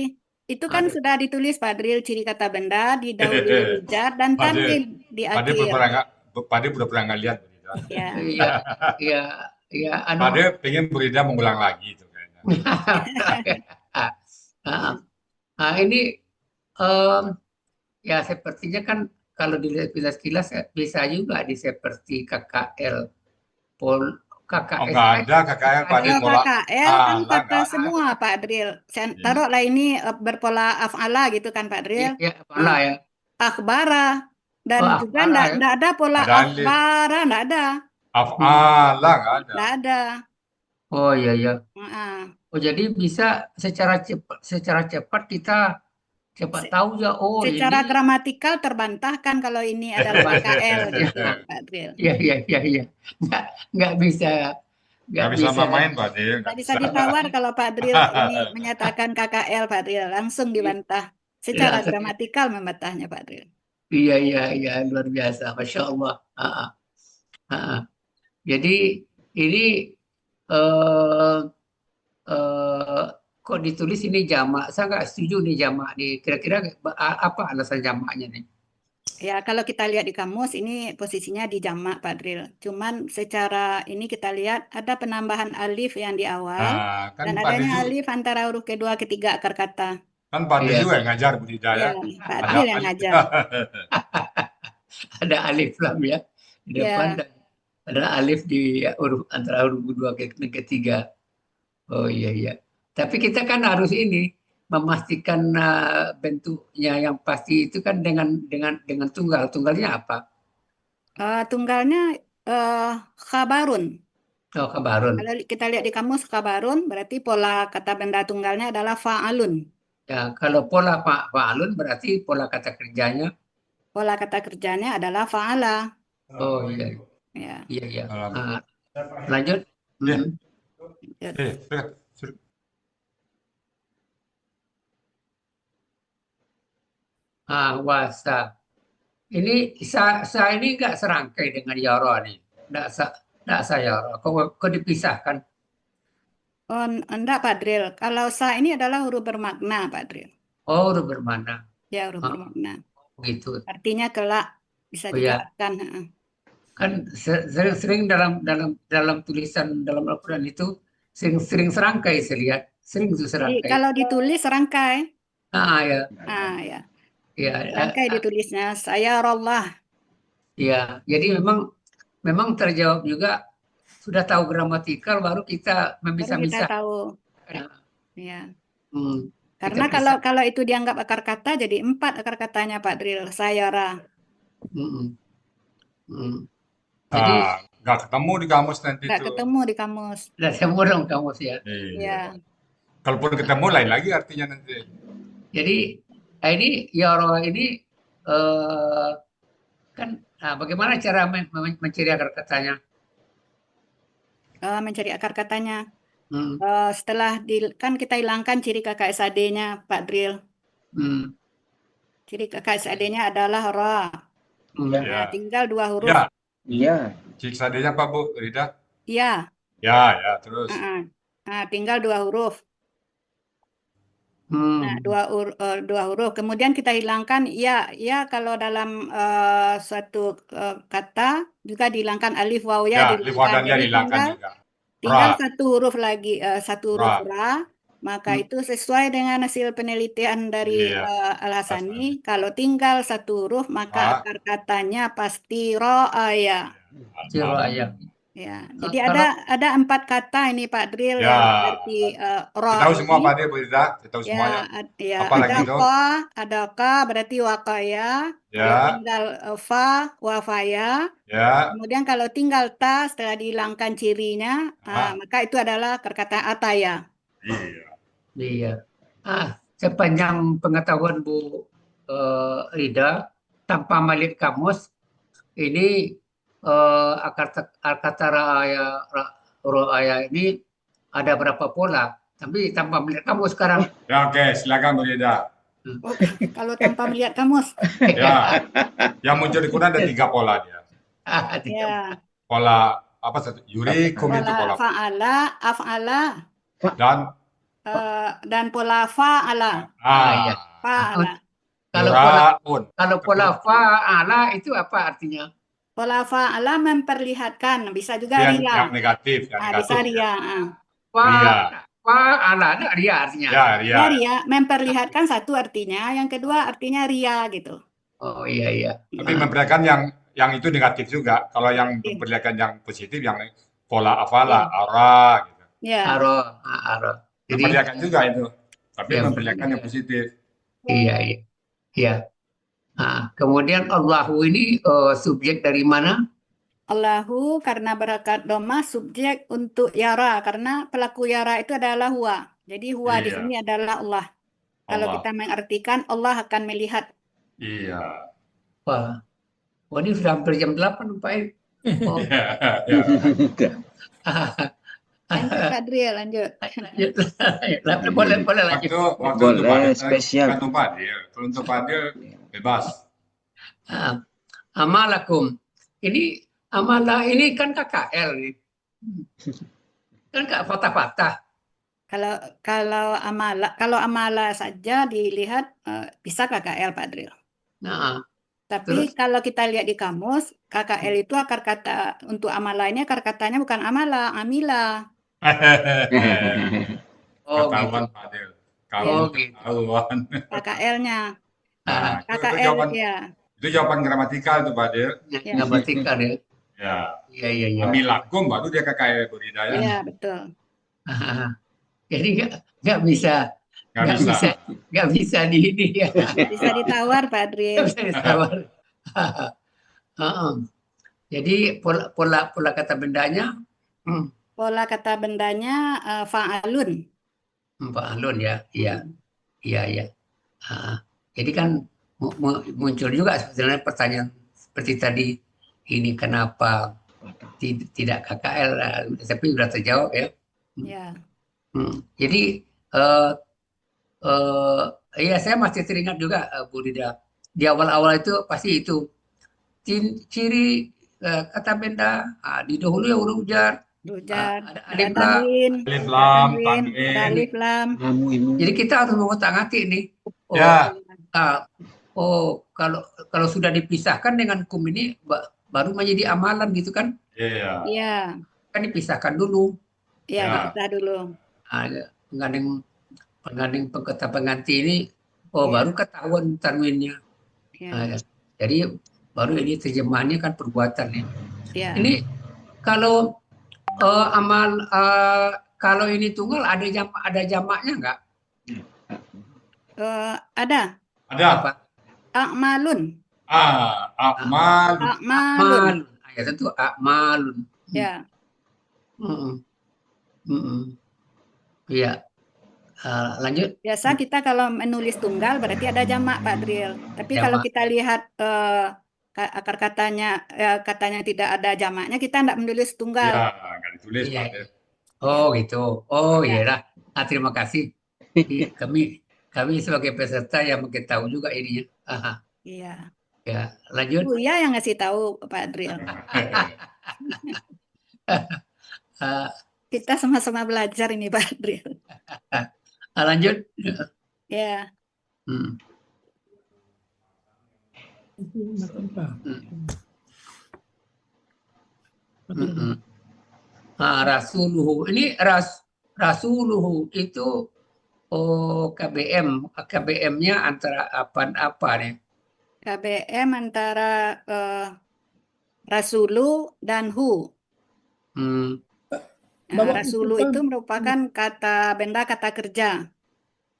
Itu kan Ada. sudah ditulis Pak Dril, ciri kata benda didahului huruf jar dan Pade, tanwin di Pade akhir. pernah nggak lihat Brida. Ya. Iya, iya, iya, Pade pengen Brida mengulang lagi itu kayaknya. Ini ya sepertinya kan kalau dilihat kilas-kilas bisa juga seperti KKL, Oh, KKS. nggak ada KKL Pade Kalau pola KKL kan ala kata nggak ada. semua Pak Dril. Iya. Taruhlah ini berpola af'ala gitu kan Pak Dril. Iya, apalah ya. Akhbara. Dan Oh, juga apalah ya. enggak ada pola Ada alif. akhbara, enggak ada. Af'ala nggak ada. Enggak ada. Oh iya ya. Heeh. Oh jadi bisa secara cepat kita cepat tahu ya. Oh Secara ini. gramatikal terbantahkan kalau ini adalah KKL gitu Pak Dril. Iya, iya, iya, iya. Nggak bisa. Nggak bisa main Pade. Nggak bisa ditawar kalau Pak Dril ini menyatakan KKL Pak Dril. Langsung dibantah. Secara Langsung. gramatikal membantahnya Pak Dril. Iya, iya, iya, luar biasa, Masya Allah. Jadi ini kok ditulis ini jamak? Saya nggak setuju nih jamak nih. Kira-kira apa alasan jamaknya nih? Ya, kalau kita lihat di kamus ini posisinya di jamak Pak Dril. Cuman secara ini kita lihat ada penambahan alif yang di awal Nah, kan dan Pade adanya juga, alif antara huruf kedua ketiga akar kata. kan Pade Iya. juga yang ngajar Brida ya. Ya, Pak Ada Dril yang alif. ngajar. Ada alif lam ya di depan Ya. dan ada alif di antara huruf kedua dan ketiga. Oh iya, iya. Tapi kita kan harus ini memastikan bentuknya yang pasti itu kan dengan tunggal. Tunggalnya apa? Tunggalnya khabarun. Oh, kabarun. Kalau kita lihat di kamus khabarun berarti pola kata benda tunggalnya adalah fa'alun. Ya, kalau pola fa'alun berarti pola kata kerjanya. Pola kata kerjanya adalah fa'ala. Oh iya, Ya. iya, iya. Alam. Lanjut. Ya. Ya. Sudah. Wasa. Ini sa ini nggak serangkai dengan yara nih. Nggak sa yara. Kok dipisahkan? Oh, enggak Pak Dril. Kalau sa ini adalah huruf bermakna Pak Dril. Oh, udah bermana. Ya, huruf bermakna. Begitu. Artinya kelak bisa Oh, ya. diharapkan. Kan sering dalam tulisan dalam Al-Quran itu sering serangkai saya lihat. Sering itu Jadi serangkai. kalau ditulis serangkai. Ya. Ya. Ya, Serangkai ditulisnya saya Allah. ya. Jadi memang terjawab juga. Sudah tahu gramatikal baru kita Baru kita memisah-misah. tahu. Ya. Ya. Kita Karena pisah. kalau itu dianggap akar kata jadi 4 akar katanya Pak Dril. Sayara. Jadi nggak ketemu di kamus nanti Nggak tuh. ketemu di kamus. udah semua dong kamus ya. Iya. Ya. Kalaupun ketemu lain lagi artinya nanti. Jadi ini yara ini kan bagaimana cara mencari akar katanya? Mencari akar katanya. Setelah kan kita hilangkan ciri KKSAD-nya Pak Dril. Ciri KKSAD-nya adalah ra. Nah, tinggal 2 huruf. Ya. Iya. Cik sadenya apa Bu Rida? Iya. Ya, terus. Nah, tinggal 2 huruf. Nah, 2 huruf. Kemudian kita hilangkan ya kalau dalam suatu kata juga dihilangkan alif waw ya Ya, alif waw dan ya Jadi dihilangkan juga. tinggal Ra. 1 huruf lagi, 1 huruf ra. Maka itu sesuai dengan hasil penelitian dari Al-Hasani. Kalau tinggal 1 huruf maka akar katanya pasti ra'aya. Ya, jadi ada 4 kata ini Pak Dril yang berarti ra. Kita tahu semua Pak Dril, Bu Rida, kita tahu semuanya. Ya, Apa lagi dong? ada ka berarti waqaya. Ya. Kalau tinggal fa wafaya. Ya. Kemudian kalau tinggal ta setelah dihilangkan cirinya, maka itu adalah perkataan ataya. Iya. Sepanjang pengetahuan Bu Rida, tanpa melihat kamus, ini akar kata ra'aya ini ada berapa pola? Tapi tanpa melihat kamus sekarang. Ya, oke, silakan Bu Rida. Kalau tanpa melihat kamus. Ya. Yang muncul di Quran ada 3 pola dia. Ya. Pola apa satu? Yurikum itu Pola pola fa'ala, af'ala, dan dan pola fa'ala. iya. Fa'ala. Kalau pola yuraun. kalau pola fa'ala itu apa artinya? Pola fa'ala memperlihatkan, bisa juga Yang ria. negatif, yang Bisa negatif. ria. Ria. Fa'ala ada ria artinya. Ya, ria. Ya, ria memperlihatkan satu artinya, yang kedua artinya ria gitu. Oh iya. Tapi memperlihatkan yang itu negatif juga. Kalau yang memperlihatkan yang positif, yang pola afala, ara, gitu. Ya. Aro. Jadi Memperlihatkan juga itu. Tapi Ya, memperlihatkan yang positif. iya. Nah, kemudian Allahu ini subjek dari mana? Allahu karena berhakat dhamma subjek untuk yara, karena pelaku yara itu adalah huwa. Jadi huwa di Iya. sini adalah Allah. Kalau Allah. kita mengartikan Allah akan melihat. Iya. Wah, ini sudah hampir jam 8 Pak. Oh. Lanjut Pak Driel, lanjut. Boleh lanjut. Waktu Boleh, untuk Fadil, spesial. kan untuk Fadil. Kalau untuk Fadil, bebas. Amalakum. Ini amala ini kan KKL nih. Kan Kak patah-patah. Kalau amala saja dilihat bisa KKL Pak Driel. Nah, Tapi kalau kita lihat di kamus, KKL itu akar kata untuk amala ini akar katanya bukan amala, amila. Ketahuan Fadil. Kamu gitu. ketahuan. KKL-nya. Nah, KKL ya. itu jawaban gramatikal tuh Fadil. Gramatikal ya. Ya. Iya. Amilakum baru dia KKL budidaya. Iya, betul. Jadi nggak bisa di ini ya. Bisa ditawar Pak Driel. Bisa ditawar. Jadi pola kata bendanya Pola kata bendanya fa'alun. Fa'alun ya. Iya. Jadi kan muncul juga sebenarnya pertanyaan seperti tadi, ini kenapa tidak KKL, tapi sudah terjawab ya. Ya. Jadi ya saya masih teringat juga Bu Rida, di awal-awal itu pasti itu ciri kata benda didahului ya huruf jar, ada alif tanwin, lam, ada alif lam. Jadi kita harus mengotak-atik nih. Kalau sudah dipisahkan dengan kum ini baru menjadi amalan gitu kan? Iya. Kan dipisahkan dulu. Iya, dipisah dulu. Pengganding kata pengganti ini, baru ketahuan tanwinnya. Jadi baru ini terjemahannya kan perbuatan ya. Ini kalau kalau ini tunggal ada jamaknya nggak? Ada. Apa? A'malun. A'malun. Ya tentu a'malun. Ya. Iya. Lanjut. Biasa kita kalau menulis tunggal berarti ada jamak Pak Driel. Tapi Jamak. kalau kita lihat akar katanya tidak ada jamaknya, kita tidak menulis tunggal. Ya, nggak ditulis. Iya. Oh gitu. Oh iya lah. Terima kasih. Kami sebagai peserta yang mengetahui juga ininya. Iya. Ya, lanjut. Bu ya yang ngasih tahu Pak Driel. Kita sama-sama belajar ini Pak Driel. Lanjut. Ya. Rasuluhu. Ini rasuluhu itu KBM-nya antara apa nih? KBM antara rasulu dan hu. Rasulu itu merupakan kata benda, kata kerja.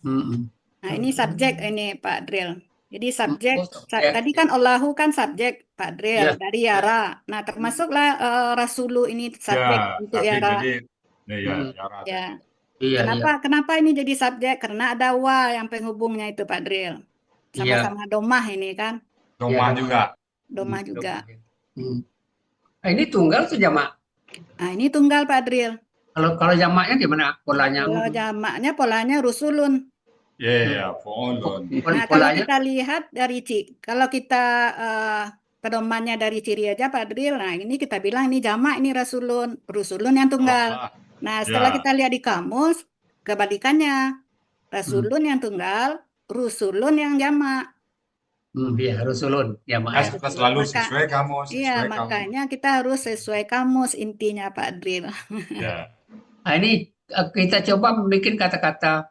Nah, ini subjek ini Pak Driel. Jadi subjek, tadi kan Allahu kan subjek Pak Driel dari yara. Nah, termasuklah rasulu ini subjek untuk yara. Yara. Kenapa ini jadi subjek? Karena ada wa yang penghubungnya itu Pak Driel. Sama-sama domah ini kan. Domah juga. Domah juga. Ini tunggal atau jamak? Nah, ini tunggal Pak Driel. Kalau jamaknya gimana polanya? Kalau jamaknya polanya rusulun. Iya, polon. Nah, kalau kita lihat dari kalau kita pedomannya dari ciri aja Pak Dril. Nah, ini kita bilang ini jamak, ini rusulun yang tunggal. Nah, setelah Ya. kita lihat di kamus, kebalikannya. Rasulun yang tunggal, rusulun yang jamak. Ya, rusulun. Ya, Kita Nah, selalu maka sesuai kamu, iya, sesuai kamu. makanya kita harus sesuai kamus intinya Pak Dril. Ya. Nah, ini kita coba membuat kata-kata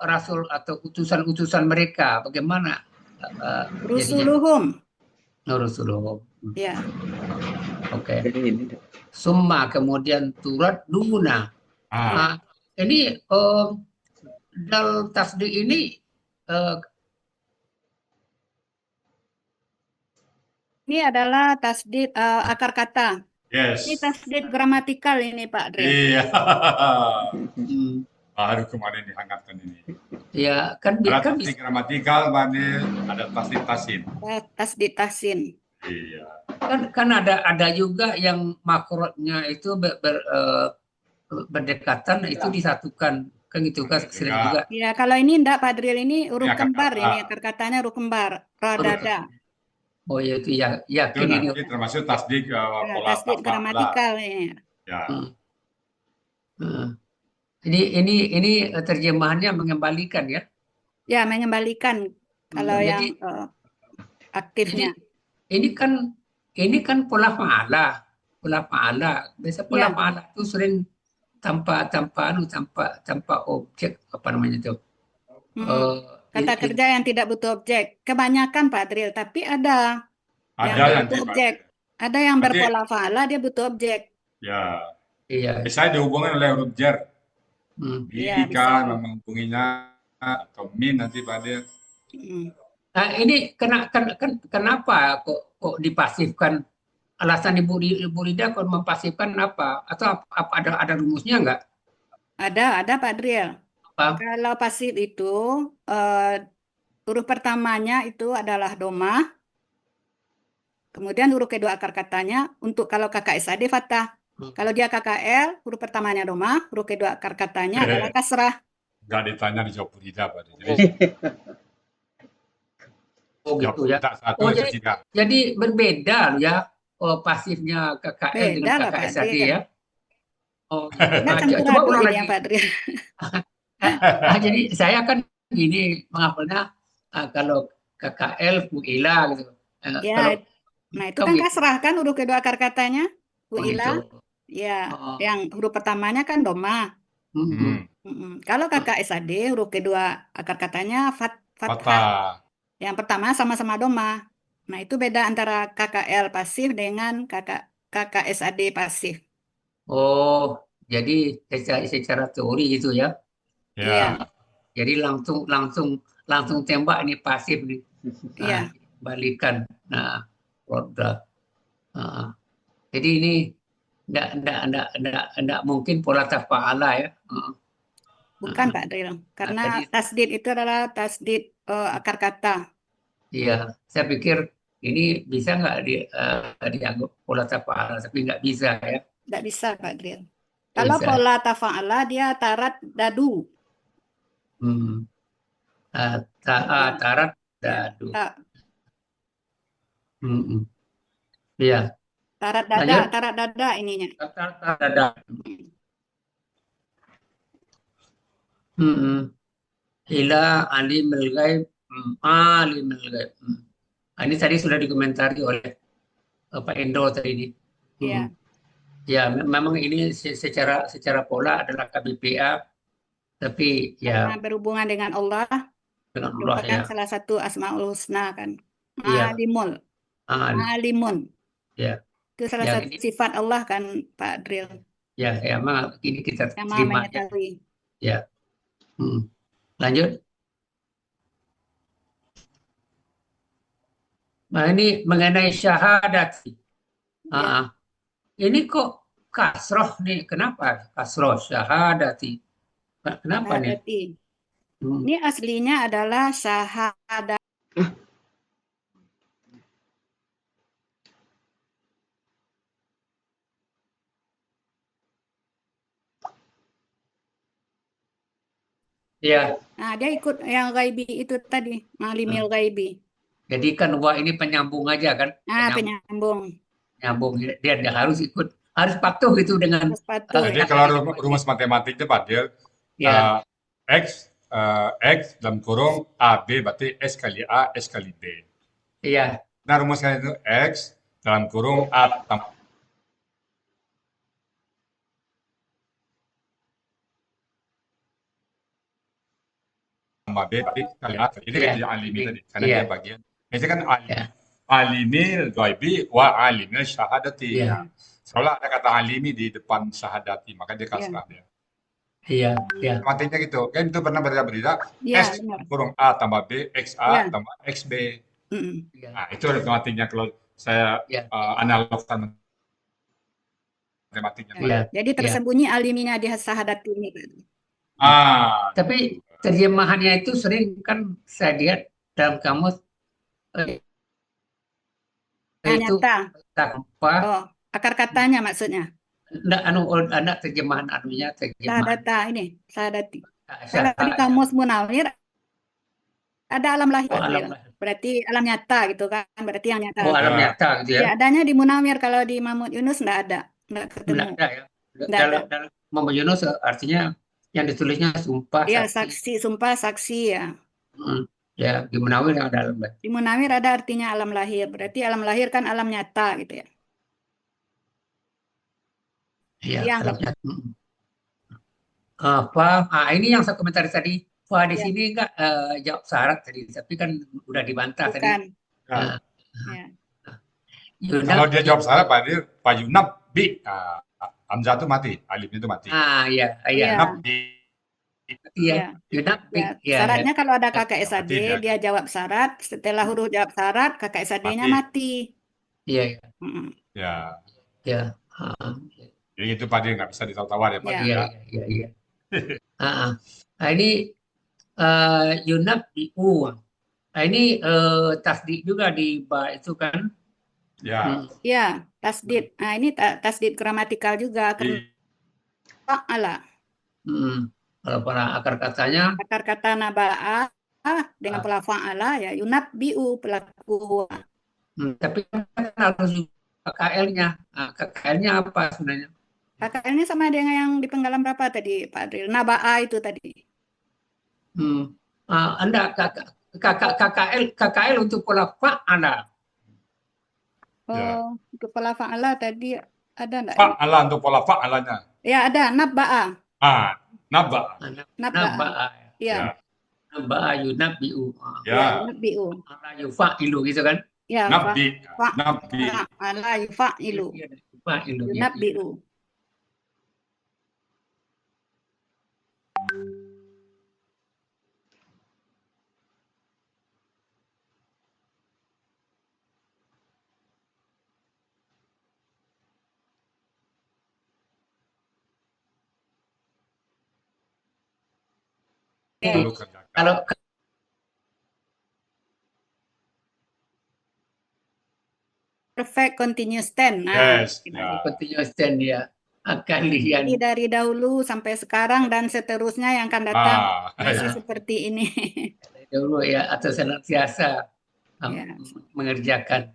rasul atau utusan-utusan mereka. Bagaimana jadinya? Rusuluhum. Rusuluhum. Ya. Oke. Summa kemudian turat duna. Ah, Ini dal tasdi ini Ini adalah tasdid akar kata. yes. Ini tasdid gramatikal ini Pak Dril. Iya. hmm, Baru kemarin dihangatkan ini. ya kan Ada kan tasdik gramatikal, ada tasdik tasin. Tasdid tasin. Iya. kan ada juga yang makrotnya itu berdekatan itu disatukan kan gitu kan sering Ya. juga. Ya, kalau ini enggak Pak Dril, ini huruf akar kembar kata. ini, akar katanya huruf kembar. Radada. Oh ya itu ya Itu yakin ini. nanti termasuk tasdik Nah, pola tasdid tafa'ala. gramatikal ini. Ya. Ini terjemahannya mengembalikan ya. Ya, mengembalikan kalau Jadi yang aktifnya. ini kan pola fa'ala. Biasa pola Ya. fa'ala itu sering tanpa objek apa namanya itu. Kata kerja yang tidak butuh objek. Kebanyakan Pak Dril, tapi ada yang Ada butuh nanti, objek. Ada yang berpola fa'ala dia butuh objek. Ya. Iya. Bisa dihubungkan oleh huruf jar. Iya, Bi bisa. kan menghubunginya atau min nanti pada. Nah, ini kenapa kok dipasifkan? Alasan Ibu Lida kok mempasifkan apa? Atau apa ada rumusnya nggak? Ada Pak Dril. Apa? Kalau pasif itu huruf pertamanya itu adalah domah. Kemudian huruf kedua akar katanya untuk kalau KKSAD fathah. Kalau dia KKL, huruf pertamanya domah, huruf kedua akar katanya adalah kasrah. Nggak ditanya dijawab Bu Lida pada. Jadi Oh gitu ya. satu Oh itu tidak. jadi berbeda ya pasifnya KKL dengan Beda lah Pak KKSAD Dril. ya. Oh, Nah, campur coba aduk ulang ini lagi. ya Pak Dril. Jadi saya kan gini menghafalnya kalau KKL Fu'ila gitu. Ya, Kalau nah itu kan gitu. kasrah kan huruf kedua akar katanya. Fu'ila. Gitu. Ya, yang huruf pertamanya kan domah. Kalau KKSAD huruf kedua akar katanya fathah. Fathah. Yang pertama sama-sama domah. Nah, itu beda antara KKL pasif dengan KKSAD pasif. Oh, jadi secara teori gitu ya. Iya. Jadi langsung tembak ini pasif nih. Iya. Balikan. Nah, roda. Jadi ini enggak mungkin pola tafa'ala ya. Bukan Pak Dril, karena tasdid itu adalah tasdid akar kata. Iya, saya pikir ini bisa nggak dianggap pola tafa'ala, tapi nggak bisa ya. Nggak bisa Pak Dril. Kalau pola tafa'ala dia tarat dadu. Tarat dadu. Iya. Tarat dada ininya. Tarat dada. Ila alimul ghaib, alimul ghaib. Ini tadi sudah dikomentari oleh Pak Endo tadi ini. Iya. Ya, memang ini secara pola adalah KBPA, tapi ya karena berhubungan dengan Allah, merupakan salah satu Asmaul Husna kan. Alimul. Alimun. Ya. Itu salah satu sifat Allah kan Pak Dril. Ya, memang ini kita yang terima mengetahui. Ya. Lanjut. Nah, ini mengenai syahadat. Ini kok kasroh nih? Kenapa kasroh syahadati? Kenapa nih? Ini aslinya adalah syahadat. Iya. Nah, dia ikut yang ghaibi itu tadi, malimil ghaibi. Jadi kan wa ini penyambung aja kan, Penyambung. penyambung. Dia harus patuh gitu dengan Harus patuh Jadi ya. kalau rumus matematiknya Pak Adil, ya X dalam kurung AB berarti S kali A, S kali B. iya Nah, rumusnya itu X dalam kurung A tambah B berarti kali A. Ini kan jadi alimi tadi, karena Iya. dia bagian. Ini kan Iya. alimil ghaibi wa alimil syahadati. Iya. Nah, seolah ada kata alimi di depan syahadati, maka dia kasrah dia. iya Matematiknya gitu. Kan itu pernah berbeda. Iya, S benar. kurung A tambah B, XA Iya. tambah XB. Mm-mm. iya Nah, itu matematiknya kalau saya Iya. analogkan matematiknya. Iya. Jadi tersembunyi aliminya di syahadat ini. Tapi terjemahannya itu sering kan saya lihat dalam kamus itu Nyata. tanpa Akar katanya maksudnya. enggak terjemahan terjemahan Sahadati. Kalau di kamus Munawir ada alam lahir. alam Berarti alam nyata gitu kan. Berarti yang nyata. alam nyata gitu ya. Ya, adanya di Munawir, kalau di Mahmud Yunus enggak ada. Enggak ketemu. Enggak ada ya. Nggak ada. Dalam Muhammad Yunus artinya yang ditulisnya sumpah Iya, saksi. sumpah saksi ya. Ya, di Munawir yang ada alam lahir. Di Munawir ada artinya alam lahir. Berarti alam lahir kan alam nyata gitu ya. Iya, Iya. alam nyata. Ini yang saya komentari tadi. Wah, di sini enggak jawab syarat tadi, tapi kan udah dibantah tadi. Bukan. Nah, Ya. Yunab, kalau dia jawab salah, Pak Yunab B. Hamzah itu mati, alifnya itu mati. iya. Yunab B. Iya, Yunab. Ya, Iya, syaratnya kalau ada kakak Mati SAD, dia. dia jawab syarat. Setelah huruf jawab syarat, kakak SAD-nya mati. Iya, Mm-mm. Ya, iya. jadi itu Pak Adil nggak bisa ditawar ya Pak Adil. Iya. Iya. Nah, ini Yunab IU. Nah, ini tasdik juga di ba itu kan. Ya. Ya, tasdid. Nah, ini tasdid gramatikal juga. Fa'ala. Kalau para akar katanya, Akar kata naba'a dengan pola fa'ala ya yunab bi'u pelaku huwa. tapi kan harus KKL-nya. KKL-nya apa sebenarnya? KKL ini sama dengan yang di penggalan berapa tadi Pak Adril? Naba'a itu tadi. Anda KKL untuk pola fa'ala. Ya. Untuk pola fa'ala tadi ada enggak? Fa'ala untuk pola fa'alanya. Ya, ada nabba'a. Naba. Naba'a. Ya. Naba'a yunab bi'u. Ya. Yunab bi'u. Ala yufa'ilu gitu kan? Ya, Nabi. fa'ala yufa'ilu. Yufa'ilu. Yunab bi'u. Perlu kerjakan. Kalau Perfect continuous tense. Yes. Nah, Ya. continuous tense ya. Kalian. Jadi dari dahulu sampai sekarang dan seterusnya yang akan datang masih Ya. seperti ini. Dulu ya, atau senantiasa Ya. mengerjakan.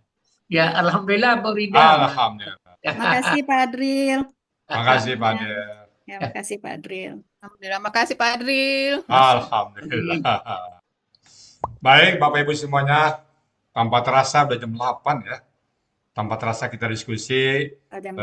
Ya, alhamdulillah Bu Rida. Alhamdulillah. Makasih Pak Adril. Makasih Pak Adil. Ya, makasih Pak Adril. Alhamdulillah, makasih Pak Adril. Alhamdulillah. Baik Bapak Ibu semuanya, tanpa terasa udah jam 8 ya. Tanpa terasa kita diskusi. Jam